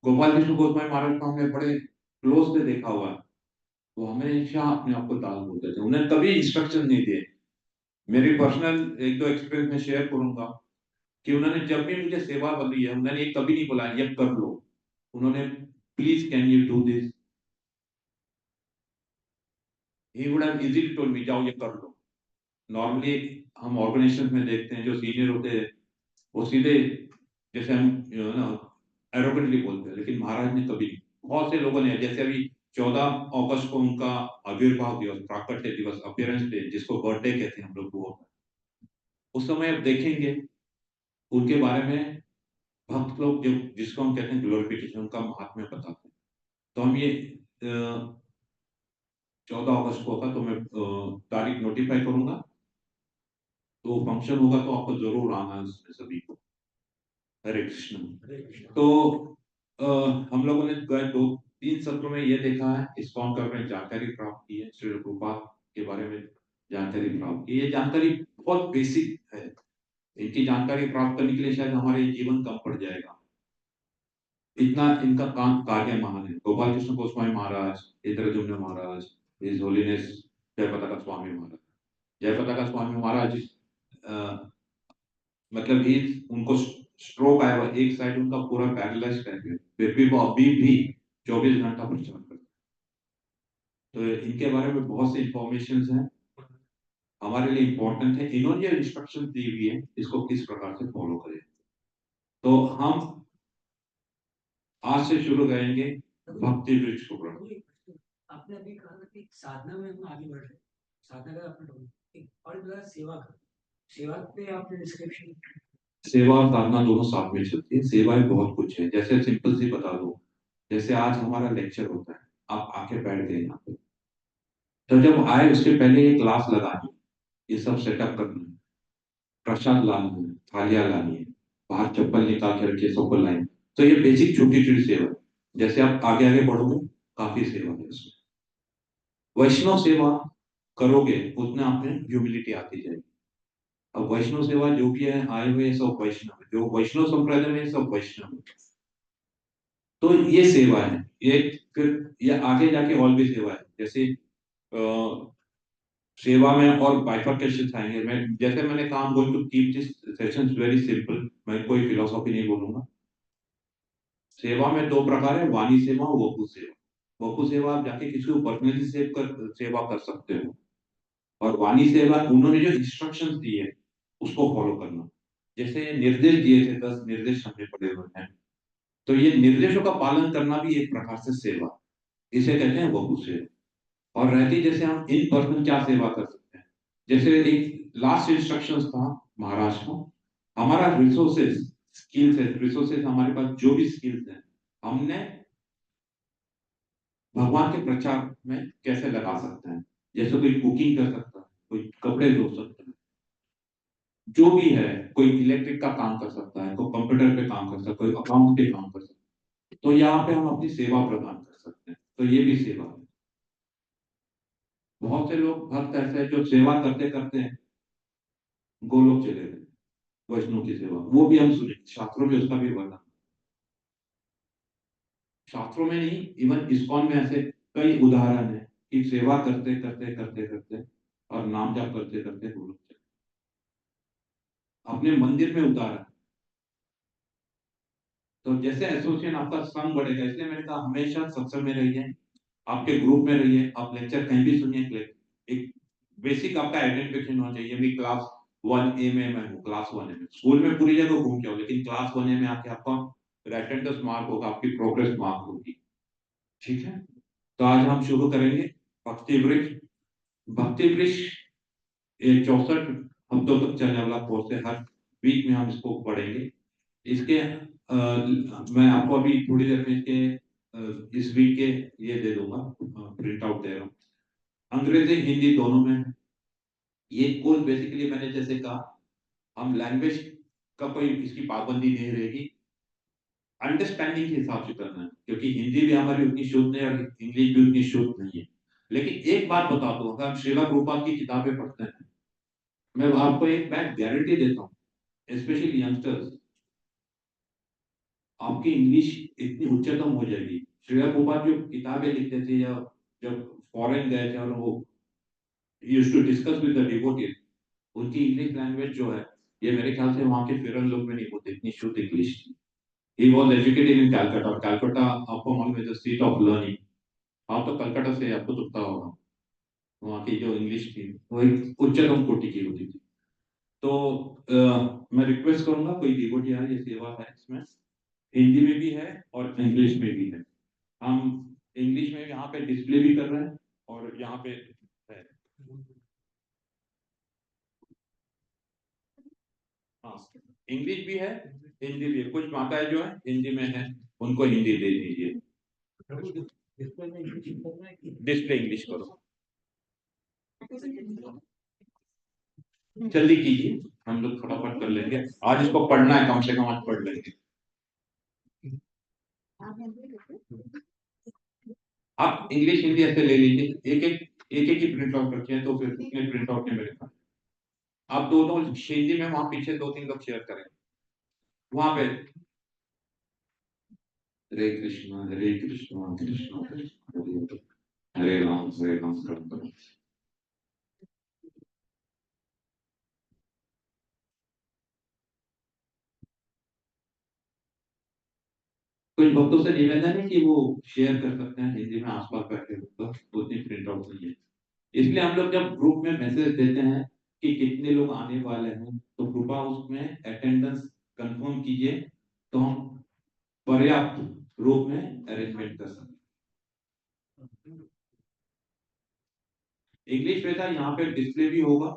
गोपाल कृष्ण गोस्वामी महाराज को हमने बड़े क्लोज से देखा हुआ है, वो हमेशा अपने आप को दास बोलते थे, उन्हें कभी इंस्ट्रक्शन नहीं दिए। मेरी पर्सनल एक दो एक्सपीरियंस में शेयर करूंगा कि उन्होंने जब भी मुझे सेवा बदली है, उन्होंने ये कभी नहीं बोला ये कर लो, उन्होंने please can you do this, he would have easily told me जाओ ये कर लो। नॉर्मली हम ऑर्गेनाइजेशन में देखते हैं जो सीनियर होते हैं वो सीधे जैसे हम ना एरोगेंटली बोलते हैं, लेकिन महाराज ने कभी नहीं। बहुत से लोगों ने, जैसे अभी 14 अगस्त को उनका आविर्भाव दिवस, प्राकट्य दिवस, अपीयरेंस डे, जिसको बर्थडे कहते हैं हम लोग, वो उस समय आप देखेंगे उनके बारे में भक्त लोग जो जिसको हम कहते हैं ग्लोरिफिकेशन, उनका महात्म्य बताते हैं। तो हम ये 14 अगस्त को होगा, तो मैं तारीख नोटिफाई करूंगा, तो फंक्शन होगा तो आपको जरूर आना है उसमें सभी को। हरे कृष्ण। तो हम लोगों ने गए 2-3 सत्रों में ये देखा है, इस्कॉन का अपने जानकारी प्राप्त की है, श्री प्रभुपाद के बारे में जानकारी प्राप्त की। ये जानकारी बहुत बेसिक है, इनकी जानकारी प्राप्त करने के लिए शायद हमारे जीवन कम पड़ जाएगा, इतना इनका काम कार्य महान है। गोपाल कृष्ण गोस्वामी महाराज, इंद्रजुम्न महाराज, हिज होलीनेस जयपताका स्वामी महाराज। जयपताका स्वामी महाराज मतलब ही उनको स्ट्रोक आया हुआ, एक साइड उनका पूरा पैरालाइज कर गया, फिर भी वो अभी भी 24 घंटा प्रचार करते हैं। तो इनके बारे में बहुत सी इंफॉर्मेशन हैं, हमारे लिए इंपॉर्टेंट है। इन्होंने जो इंस्ट्रक्शन दी हुई है इसको किस प्रकार से फॉलो करें। तो हम आज से शुरू करेंगे भक्ति वृक्ष को पढ़ना। आपने अभी कहा कि साधना में हम आगे बढ़ रहे हैं, साधना का आपने टॉपिक और बोला सेवा का, सेवा पे आपने डिस्क्रिप्शन। सेवा और साधना दोनों साथ में चलती है। सेवा ही बहुत कुछ है, जैसे सिंपल सी बता दो, जैसे आज हमारा लेक्चर होता है, आप आके बैठ गए यहाँ पे, तो जब आए उसके पहले एक क्लास लगानी, ये सब सेटअप करना है, प्रसाद लाना है, थालियां लानी है, बाहर चप्पल निकाल के रखिए, सबको लाइन। तो ये बेसिक छोटी छोटी सेवा है। जैसे आप आगे आगे बढ़ोगे काफी सेवा है इसमें। वैष्णव सेवा करोगे उतना आप में ह्यूमिलिटी आती जाएगी। अब वैष्णव सेवा जो भी है आए हुए सब वैष्णव है, जो वैष्णव संप्रदाय में सब वैष्णव है। तो ये सेवा है। ये फिर ये आगे जाके और भी सेवा है, जैसे सेवा में और बाइफरकेशन आएंगे। मैं जैसे मैंने कहा, I'm going to keep this sessions very simple, मैं कोई फिलोसॉफी नहीं बोलूंगा। सेवा में दो प्रकार है, वाणी सेवा और वपु सेवा। वपु सेवा आप जाके किसी को पर्सनली सेवा कर सकते हो, और वाणी सेवा उन्होंने जो इंस्ट्रक्शंस दिए उसको फॉलो करना। जैसे निर्देश दिए थे, 10 निर्देश हमने पढ़े हुए हैं, तो ये निर्देशों का पालन करना भी एक प्रकार से सेवा, इसे कहते हैं वपु सेवा। और रहती जैसे हम इन पर्सन क्या सेवा कर सकते हैं, जैसे एक लास्ट इंस्ट्रक्शंस था महाराज का, हमारा रिसोर्सेज स्किल्स है, रिसोर्सेज हमारे पास जो भी स्किल्स हैं हमने भगवान के प्रचार में कैसे लगा सकते हैं। जैसे कोई कुकिंग कर सकता है, कोई कपड़े धो सकता है, जो भी है, कोई इलेक्ट्रिक का काम कर सकता है, कोई कंप्यूटर पे काम कर सकता है, कोई अकाउंट पे काम कर सकता है। तो यहाँ पे हम अपनी सेवा प्रदान कर सकते हैं, तो ये भी सेवा है। बहुत से लोग भक्त ऐसे हैं जो सेवा करते करते गोलोक चले गए, वैष्णव की सेवा, वो भी हम सुने, शास्त्रों में उसका भी वर्णन, शास्त्रों में नहीं, इवन इस्कॉन में ऐसे कई उदाहरण है कि सेवा करते करते करते करते और नाम जाप करते करते गोलोक चले, अपने मंदिर में उतारा। तो जैसे एसोसिएशन आपका संग बढ़ेगा, इसलिए मैंने कहा हमेशा सत्संग में रहिए, आपके ग्रुप में रहिए, आप लेक्चर कहीं भी सुनिए। एक बेसिक आपका आइडेंटिफिकेशन होना चाहिए, भी क्लास 1A में मैं हूँ, क्लास 1A में। स्कूल में पूरी जगह घूम के आओ, लेकिन क्लास 1A में आके आपका अटेंडेंस मार्क होगा, आपकी प्रोग्रेस मार्क होगी। ठीक है, तो आज हम शुरू करेंगे भक्ति वृक्ष। भक्ति वृक्ष ये 64 हफ्तों तक चलने वाला कोर्स है, हर वीक में हम इसको पढ़ेंगे। इसके मैं आपको अभी थोड़ी देर में इसके इस वीक के ये दे दूंगा, प्रिंट आउट दे रहा हूँ, अंग्रेजी हिंदी दोनों में है। ये कोर्स बेसिकली मैंने जैसे कहा, हम लैंग्वेज का कोई इसकी पाबंदी नहीं रहेगी, अंडरस्टैंडिंग के हिसाब से करना है, क्योंकि हिंदी भी हमारी उतनी शुद्ध नहीं और इंग्लिश भी उतनी शुद्ध नहीं है। लेकिन एक बात बता दो, अगर हम श्रीला प्रभुपाद की किताबें पढ़ते हैं, मैं आपको एक मैं गारंटी देता हूँ, स्पेशली यंगस्टर्स, आपकी इंग्लिश इतनी उच्चतम हो जाएगी। श्रीला प्रभुपाद जो किताबें लिखते थे, या जब फॉरेन गए थे और वो used to discuss with the devotees, उनकी इंग्लिश लैंग्वेज जो है, ये मेरे ख्याल से वहां के फेरन लोग में नहीं होते इतनी शुद्ध इंग्लिश। ही वाज एजुकेटेड इन कलकत्ता, और कलकत्ता आपको मालूम है द सीट ऑफ लर्निंग। हाँ, तो कलकत्ता से आपको तो पता होगा, वहाँ की जो इंग्लिश थी वो एक उच्चतम कोटि की होती थी। तो मैं रिक्वेस्ट करूंगा, कोई डिवोटी आए, ये सेवा है, इसमें हिंदी में भी है और इंग्लिश में भी है। हम इंग्लिश में यहाँ पे डिस्प्ले भी कर रहे हैं और यहाँ पे है। हाँ, इंग्लिश भी है, हिंदी भी है। कुछ माताएं जो है हिंदी में है, उनको हिंदी दे दीजिए। डिस्प्ले इंग्लिश करो, जल्दी कीजिए, हम लोग फटाफट कर लेंगे। आज इसको पढ़ना है, कम से कम आज पढ़ लेंगे। आप इंग्लिश हिंदी ऐसे ले लीजिए, एक ही प्रिंट आउट रखे हैं, तो फिर उतने प्रिंट आउट नहीं मेरे पास। आप दोनों हिंदी में वहां पीछे 2-3 लोग शेयर करें वहां पे। हरे कृष्णा कृष्णा कृष्णा हरे राम हरे राम करते। कुछ भक्तों से निवेदन है कि वो शेयर कर सकते हैं हिंदी में, आसपास बैठे लोग, तो उतनी प्रिंट आउट नहीं है। इसलिए हम लोग जब ग्रुप में मैसेज देते हैं कि कितने लोग आने वाले हैं, तो कृपया उसमें अटेंडेंस कंफर्म कीजिए, तो हम पर्याप्त रूप में अरेंजमेंट कर सकते। इंग्लिश में था, यहाँ पे डिस्प्ले भी होगा।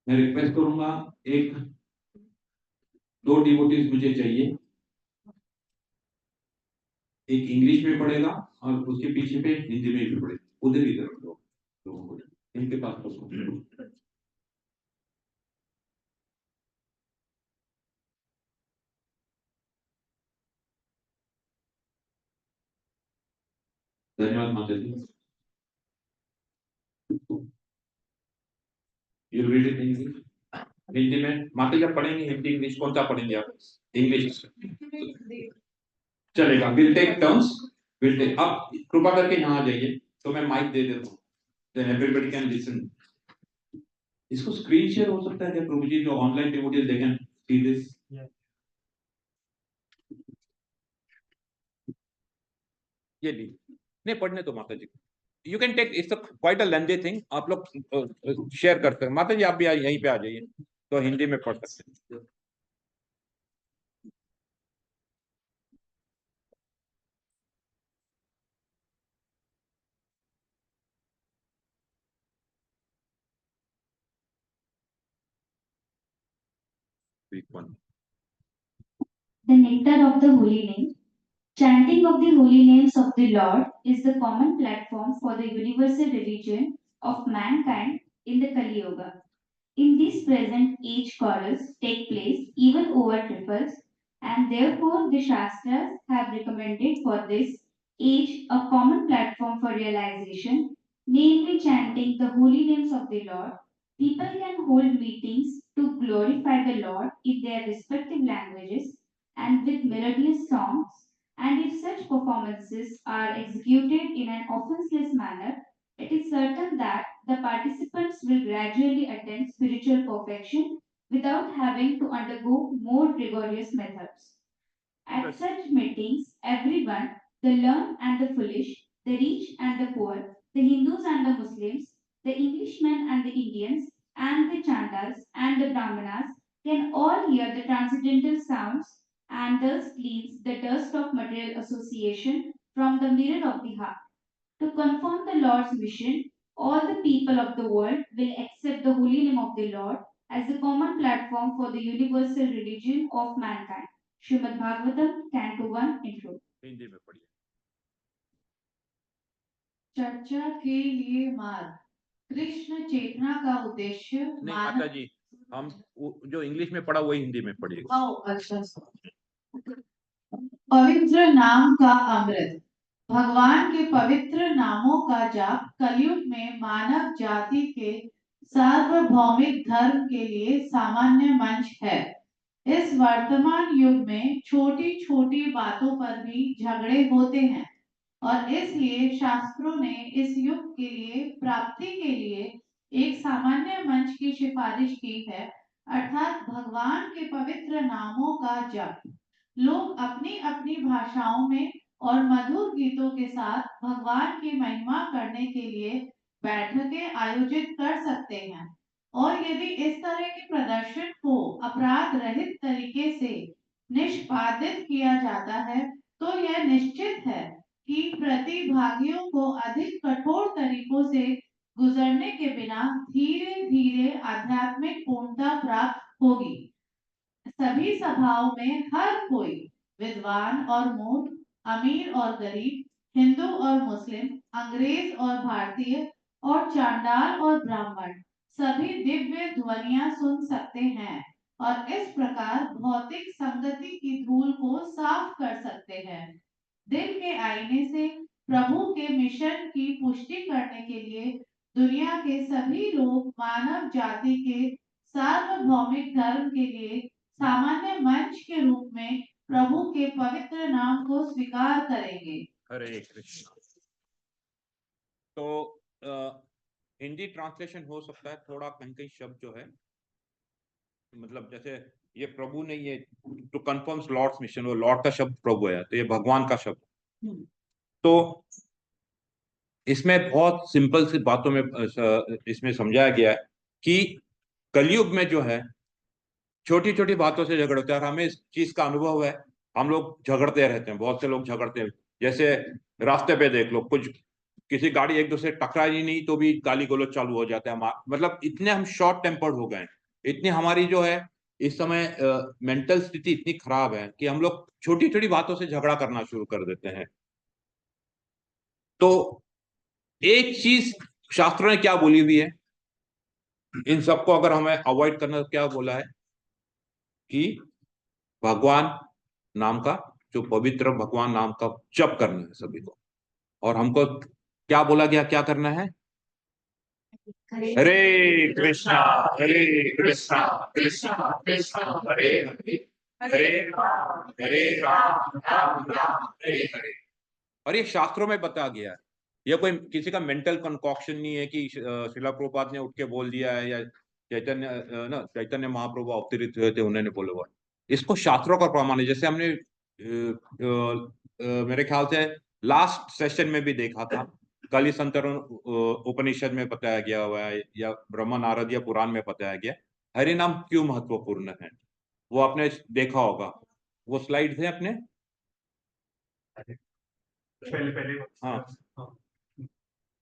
मैं रिक्वेस्ट करूंगा, एक 2 डिवोटीज मुझे चाहिए, एक इंग्लिश में पढ़ेगा और उसके पीछे पे हिंदी में भी पढ़ेगा, उधर ही तरफ लोगों को इनके पास पढ़ो। धन्यवाद माता जी। You read it English, Hindi में माता जी आप पढ़ेंगे, हिंदी इंग्लिश कौन सा पढ़ेंगे आप? इंग्लिश चलेगा, will take turns, will take. आप कृपा करके यहाँ आ जाइए तो मैं माइक दे देता हूँ, देन एवरीबॉडी कैन लिसन। इसको स्क्रीन शेयर हो सकता है क्या प्रभु जी, जो online devotees they can see this? ये ली नहीं पढ़ने तो माता जी, you can take, it's quite a lengthy thing, आप लोग शेयर करते हैं। माता जी आप भी यहीं पे आ जाइए तो हिंदी में पढ़ सकते हैं। The nectar of the holy name. Chanting of the holy names of the Lord is the common platform for the universal religion of mankind in the Kali Yuga. In this present age, quarrels take place even over trifles, and therefore the Shastras have recommended for this age a common platform for realization, namely chanting the holy names of the Lord. People can hold meetings to glorify the Lord in their respective languages and with melodious songs, and if such performances are executed in an offenseless manner, it is certain that the participants will gradually attain spiritual perfection without having to undergo more rigorous methods. At such meetings, everyone, the learned and the foolish, the rich and the poor, the Hindus and the Muslims, the Englishmen and the Indians, and the Chandals and the Brahmanas can all hear the transcendental sounds and thus cleanse the dust of material association from the mirror of the heart. To confirm the Lord's mission, all the people of the world will accept the holy name of the Lord as the common platform for the universal religion of mankind. Srimad Bhagavatam, Canto 1, Intro. Hindi में पढ़िए। चर्चा के लिए मार्ग। कृष्ण चेतना का उद्देश्य नहीं माता जी, हम जो इंग्लिश में पढ़ा वही हिंदी में पढ़िए। अच्छा। पवित्र नाम का अमृत। भगवान के पवित्र नामों का जाप कलयुग में मानव जाति के सार्वभौमिक धर्म के लिए सामान्य मंच है। इस वर्तमान युग में छोटी छोटी बातों पर भी झगड़े होते हैं और इसलिए शास्त्रों ने इस युग के लिए प्राप्ति के लिए एक सामान्य मंच की सिफारिश की है, अर्थात भगवान के पवित्र नामों का जप। लोग अपनी अपनी भाषाओं में और मधुर गीतों के साथ भगवान की महिमा करने के लिए बैठकें आयोजित कर सकते हैं और यदि इस तरह के प्रदर्शन को अपराध रहित तरीके से निष्पादित किया जाता है तो यह निश्चित है कि प्रतिभागियों को अधिक कठोर तरीकों से गुजरने के बिना धीरे धीरे आध्यात्मिक पूर्णता प्राप्त होगी। सभी सभाओं में हर कोई, विद्वान और मूर्ख, अमीर और गरीब, हिंदू और मुस्लिम, अंग्रेज और भारतीय और चांडाल और ब्राह्मण सभी दिव्य ध्वनियां सुन सकते हैं और इस प्रकार भौतिक संगति की धूल को साफ कर सकते हैं। दिल के आईने से प्रभु के मिशन की पुष्टि करने के लिए दुनिया के सभी लोग मानव जाति के सार्वभौमिक धर्म के लिए सामान्य मंच के रूप में प्रभु के पवित्र नाम को स्वीकार करेंगे। हरे कृष्ण। तो हिंदी ट्रांसलेशन हो सकता है थोड़ा कहीं कहीं शब्द जो है, मतलब जैसे ये प्रभु ने ये टू कंफर्म लॉर्ड्स मिशन, वो लॉर्ड का शब्द प्रभु है तो ये भगवान का शब्द। तो इसमें बहुत सिंपल सी बातों में इसमें समझाया गया है कि कलयुग में जो है छोटी छोटी बातों से झगड़ होता है और हमें इस चीज का अनुभव है। हम लोग झगड़ते रहते हैं, बहुत से लोग झगड़ते हैं। जैसे रास्ते पे देख लो, कुछ किसी गाड़ी एक दूसरे टकराई ही नहीं तो भी गाली गलौज चालू हो जाता है। मतलब इतने हम शॉर्ट टेम्पर्ड हो गए हैं, इतनी हमारी जो है इस समय मेंटल स्थिति इतनी खराब है कि हम लोग छोटी छोटी बातों से झगड़ा करना शुरू कर देते हैं। तो एक चीज शास्त्रों ने क्या बोली हुई है, इन सबको अगर हमें अवॉइड करना तो क्या बोला है कि भगवान नाम का, जो पवित्र भगवान नाम का जप करना है सभी को। और हमको क्या बोला गया, क्या करना है? हरे कृष्णा कृष्णा कृष्णा हरे हरे, हरे राम राम राम हरे हरे। और ये शास्त्रों में बताया गया है, यह कोई किसी का मेंटल कंकॉक्शन नहीं है कि श्रीला प्रभुपाद ने उठ के बोल दिया है या चैतन्य महाप्रभु अवतरित हुए थे उन्होंने बोला हुआ। इसको शास्त्रों का प्रमाण है। जैसे हमने मेरे ख्याल से लास्ट सेशन में भी देखा था, कली संतरण उपनिषद में बताया गया हुआ है या ब्रह्म नारद या पुराण में बताया गया हरि नाम क्यों महत्वपूर्ण है। वो आपने देखा होगा, वो स्लाइड थे अपने पहले हाँ,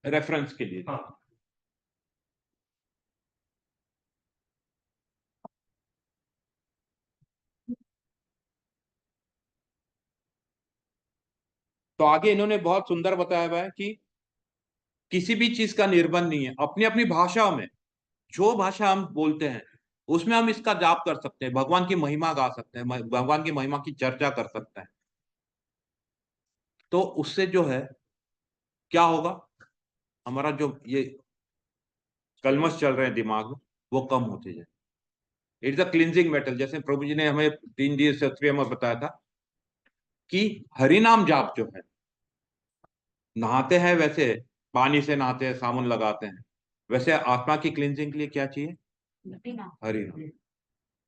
रेफरेंस के लिए। हाँ। तो आगे इन्होंने बहुत सुंदर बताया हुआ है कि किसी भी चीज का निर्बंध नहीं है, अपनी अपनी भाषा में जो भाषा हम बोलते हैं उसमें हम इसका जाप कर सकते हैं, भगवान की महिमा गा सकते हैं, भगवान की महिमा की चर्चा कर सकते हैं। तो उससे जो है क्या होगा, हमारा जो ये कलमश चल रहे हैं दिमाग में वो कम होते जाए। It's a cleansing metal. जैसे प्रभु जी ने हमें 3 दिन सत्रिय में बताया था कि हरिनाम जाप जो है, नहाते हैं वैसे पानी से नहाते हैं, साबुन लगाते हैं, वैसे आत्मा की क्लिंजिंग के लिए क्या चाहिए? हरिनाम।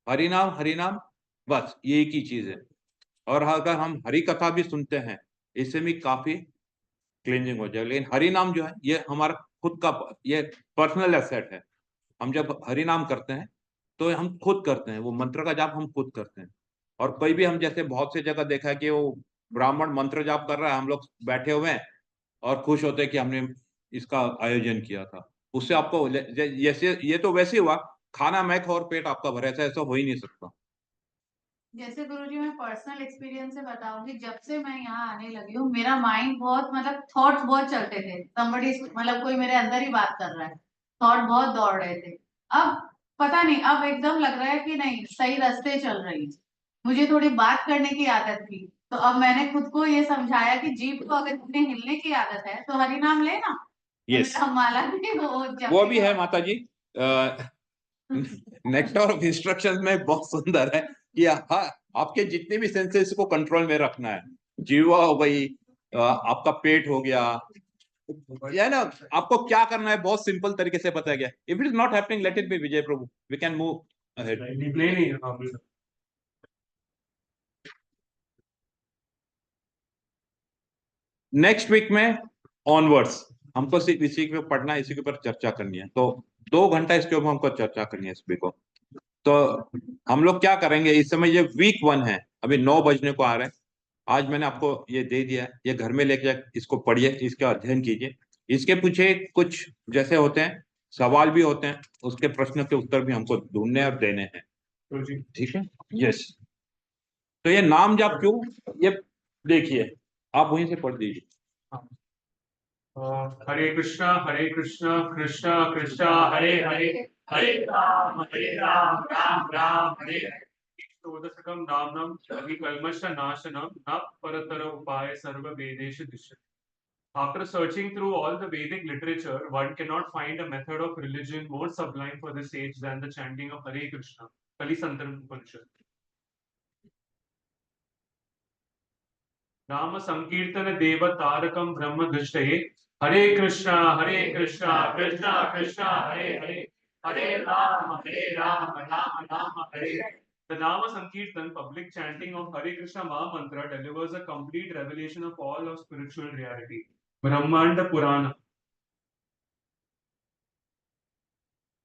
हरिनाम हरिनाम, बस ये एक ही चीज है। और अगर हम हरि कथा भी सुनते हैं इससे भी काफी क्लींजिंग हो जाएगा। लेकिन हरि नाम जो है ये हमारा खुद का, ये पर्सनल एसेट है। हम जब हरि नाम करते हैं तो हम खुद करते हैं, वो मंत्र का जाप हम खुद करते हैं। और कोई भी, हम जैसे बहुत से जगह देखा है कि वो ब्राह्मण मंत्र जाप कर रहा है, हम लोग बैठे हुए हैं और खुश होते हैं कि हमने इसका आयोजन किया था। उससे आपको जैसे ये तो वैसे हुआ, खाना मैं खाऊं और पेट आपका भरे, ऐसा हो ही नहीं सकता। जैसे गुरुजी मैं पर्सनल एक्सपीरियंस से बताऊंगी, जब से मैं यहाँ आने लगी हूँ मेरा माइंड बहुत मतलब थॉट्स बहुत चलते थे, somebody मतलब कोई मेरे अंदर ही बात कर रहा है, थॉट बहुत दौड़ रहे थे। अब पता नहीं, अब एकदम लग रहा है कि नहीं सही रास्ते चल रही है। मुझे थोड़ी बात करने की आदत थी, तो अब मैंने खुद को ये समझाया कि जीभ को अगर तुम्हें हिलने की आदत है तो हरि नाम लेना। यस, माला भी वो भी है माता जी। नेक्टर ऑफ इंस्ट्रक्शंस में बहुत सुंदर है कि हाँ, आपके जितने भी सेंसेस को कंट्रोल में रखना है। जीवा हो गई, आपका पेट हो गया, या ना, आपको क्या करना है बहुत सिंपल तरीके से बताया गया। If it is not happening, let it be Vijay Prabhu, we can move ahead. Next week में ऑनवर्ड्स हमको सिर्फ इसी के पढ़ना है, इसी के ऊपर चर्चा करनी है। तो 2 घंटा इसके ऊपर हमको चर्चा करनी है इस वीक को। तो हम लोग क्या करेंगे इस समय, ये वीक 1 है, अभी 9 बजने को आ रहे हैं। आज मैंने आपको ये दे दिया है, ये घर में लेके इसको पढ़िए, इसका अध्ययन कीजिए, इसके पीछे कुछ जैसे होते हैं सवाल भी होते हैं, उसके प्रश्न के उत्तर भी हमको ढूंढने और देने हैं। ठीक है, यस। तो ये नाम जाप क्यों, ये देखिए, आप वहीं से पढ़ दीजिए। हरे कृष्णा कृष्णा कृष्णा हरे हरे, हरे राम राम राम हरे हरे। षोडशकं नाम्नं विकल्मषनाशनं न परतर उपाय सर्व वेदेषु दृश्यते। After searching through all the Vedic literature, one cannot find a method of religion more sublime for this age than the chanting of Hare Krishna. Kali Santaran Upanishad. Nama Sankirtana Deva Tarakam Brahma Drishthaye. Hare Krishna Krishna Krishna Hare Hare, Hare Rama Rama Rama Hare Hare. The Nama Sankirtan, public chanting of Hare Krishna Maha Mantra, delivers a complete revelation of all of spiritual reality. Brahmanda Purana.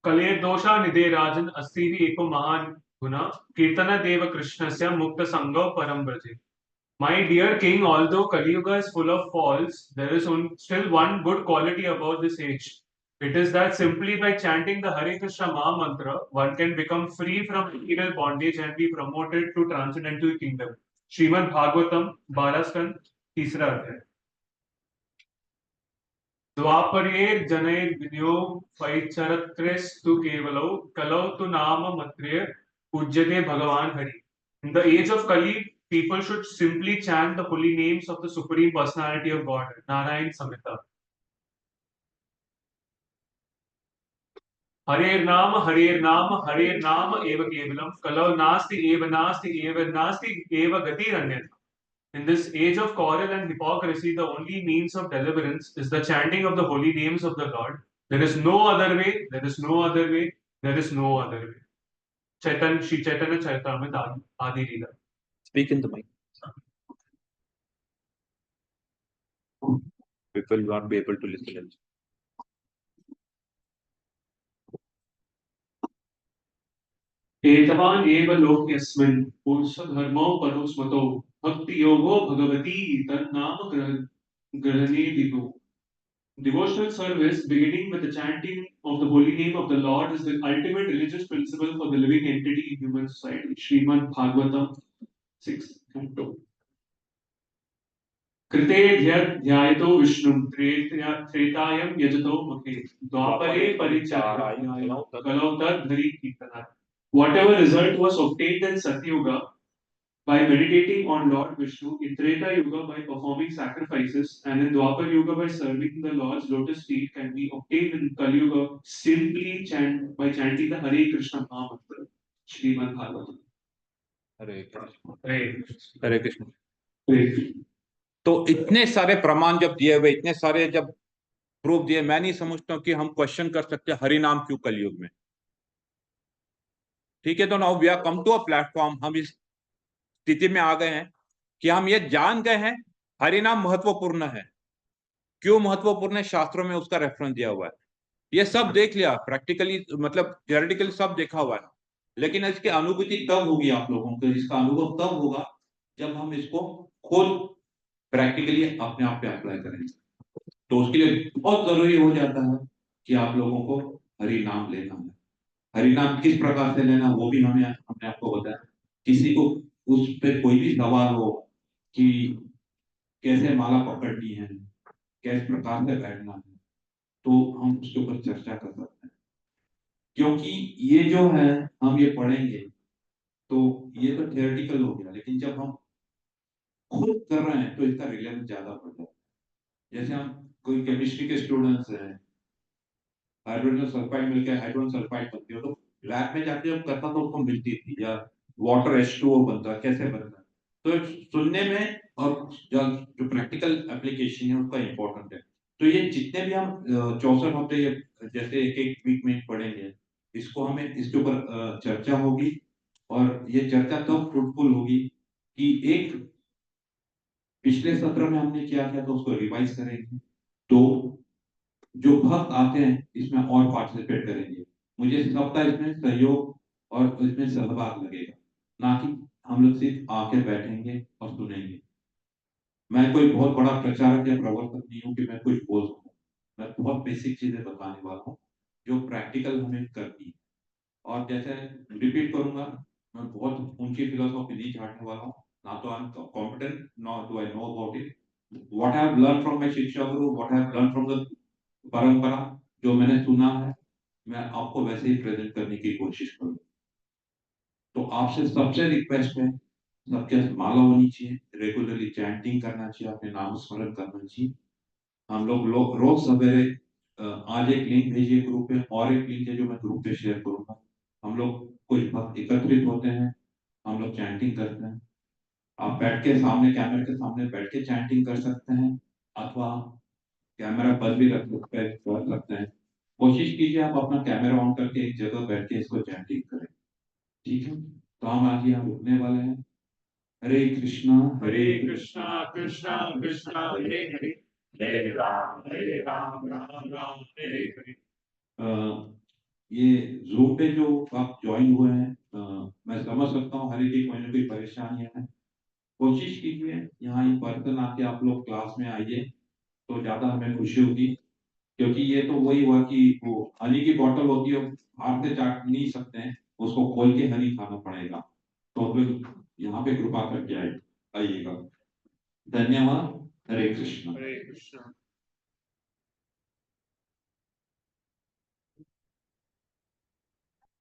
कलेर्दोषा निधे राजन अस्थिति एको महान गुना कीर्तन देव कृष्णस्य मुक्त संगो परम ब्रजे। My dear king, although Kali Yuga is full of faults, there is still one good quality about this age. It is that simply by chanting the Hare Krishna Maha Mantra, one can become free from material bondage and be promoted to transcendental kingdom. Srimad Bhagavatam, 12 स्कंद, तीसरा अध्याय. द्वापरेर जनैर विनियोग फैचरत्रेस्तु केवलो कलौ तु नाम मत्रेर पूज्यते भगवान Hari. In the age of Kali, people should simply chant the holy names of the Supreme Personality of God, Narayan Samhita. Harer Naam, Eva Kevalam, Kalau Nasti Eva Gati Ranyat. In this age of quarrel and hypocrisy, the only means of deliverance is the chanting of the holy names of the Lord. There is no other way, there is no other way, there is no other way. Shri Chaitanya Charitamrita Adi Leela. Speak in the mic. People will not be able to listen. एतवान् एव लोक्यस्मिन् पुरुषधर्मो परोस्मतो भक्ति योगो भगवती तन्नाम ग्रहणे दिगो. Devotional service beginning with the chanting of the holy name of the Lord is the ultimate religious principle for the living entity in human society. Srimad Bhagavatam 6:2. कृते ध्यायतो विष्णुं त्रेतायं यजतो मुखे द्वापरे परिचाराय कलौ तद्धरि कीर्तनात्. Whatever result was obtained in Satyuga by meditating on Lord Vishnu, in Treta Yuga by performing sacrifices, and in Dwapar Yuga by serving the Lord's lotus feet, can be obtained in Kali Yuga simply by chanting the Hare Krishna Maha Mantra. Srimad Bhagavatam. Hare Krishna. Hare Krishna. Hare Krishna. Hare Krishna. तो इतने सारे प्रमाण जब दिए हुए, इतने सारे जब प्रूफ दिए, मैं नहीं समझता हूँ कि हम क्वेश्चन कर सकते हरि नाम क्यों कलयुग में. ठीक है, तो now we are come to a platform. हम इस स्थिति में आ गए हैं कि हम ये जान गए हैं हरि नाम महत्वपूर्ण है. क्यों महत्वपूर्ण है? शास्त्रों में उसका रेफरेंस दिया हुआ है. ये सब देख लिया, प्रैक्टिकली मतलब थियोरेटिकली सब देखा हुआ है, लेकिन इसकी अनुभूति तब होगी आप लोगों को, इसका अनुभव तब होगा जब हम इसको खुद प्रैक्टिकली अपने आप पे अप्लाई करेंगे. तो उसके लिए बहुत जरूरी हो जाता है कि आप लोगों को हरि नाम लेना है. हरि नाम किस प्रकार से लेना वो भी हमने आपको बताया. किसी को उस पर कोई भी सवाल हो कि कैसे माला पकड़नी है, किस प्रकार से बैठना है, तो हम उसके ऊपर चर्चा कर सकते हैं. क्योंकि ये जो है हम ये पढ़ेंगे तो ये तो थियोरेटिकल हो गया, लेकिन जब हम खुद कर रहे हैं तो इसका रिलेवेंस ज्यादा बढ़ जाता है. जैसे हम कोई केमिस्ट्री के स्टूडेंट्स हैं, हाइड्रोजन सल्फाइड मिलकर हाइड्रोजन सल्फाइड बनती हो, तो लैब में जाके जब करता तो उसको मिलती थी, या वाटर H2O बनता, कैसे बनता. तो सुनने में और जो प्रैक्टिकल एप्लीकेशन है उसका इम्पोर्टेंट है. तो ये जितने भी हम 64 हफ्ते जैसे एक वीक में पढ़ेंगे, इसको हमें इसके ऊपर चर्चा होगी, और ये चर्चा तो फ्रूटफुल होगी कि एक पिछले सत्र में हमने क्या किया था उसको रिवाइज करेंगे, तो जो भक्त आते हैं इसमें और पार्टिसिपेट करेंगे. मुझे सबका इसमें सहयोग और इसमें सहभाग लगेगा, ना कि हम लोग सिर्फ आके बैठेंगे और सुनेंगे. मैं कोई बहुत बड़ा प्रचारक या प्रवर्तक नहीं हूँ कि मैं कुछ बोल सकूं. मैं बहुत बेसिक चीजें बताने वाला हूँ जो प्रैक्टिकल हमें करनी है. और जैसे रिपीट करूंगा, मैं बहुत ऊंची फिलोसॉफी नहीं झाड़ने वाला हूँ, ना तो I am competent, not do I know about it. What I have learn from my शिक्षा गुरु, what I have learn from the परंपरा, जो मैंने सुना है, मैं आपको वैसे ही प्रेजेंट करने की कोशिश करूँ. तो आपसे सबसे रिक्वेस्ट है, सबके माला होनी चाहिए, रेगुलरली चैंटिंग करना चाहिए, अपने नाम स्मरण करना चाहिए. हम लोग रोज सवेरे आज एक लिंक भेजिए ग्रुप पे, और एक लिंक है जो मैं ग्रुप पे शेयर करूंगा. हम लोग कुछ भक्त एकत्रित होते हैं, हम लोग चैंटिंग करते हैं. आप बैठ के सामने, कैमरे के सामने बैठ के चैंटिंग कर सकते हैं, अथवा कैमरा बंद भी रख सकते हैं. कोशिश कीजिए आप अपना कैमरा ऑन करके एक जगह बैठ के इसको चैंटिंग करें. ठीक है, तो हम आज यहाँ रुकने वाले हैं. हरे कृष्णा कृष्णा कृष्णा हरे हरे, हरे राम राम राम हरे हरे. ये जूम पे जो आप ज्वाइन हुए हैं, मैं समझ सकता हूँ हर एक की कोई ना कोई परेशानियां हैं, कोशिश कीजिए यहाँ इन पर्सन आके आप लोग क्लास में आइए तो ज्यादा हमें खुशी होगी, क्योंकि ये तो वही हुआ कि वो हनी की बोतल होती है, हाथ से चाट नहीं सकते हैं, उसको खोल के हनी खाना पड़ेगा। तो फिर यहाँ पे कृपा करके आइएगा। धन्यवाद। हरे कृष्ण। हरे कृष्ण।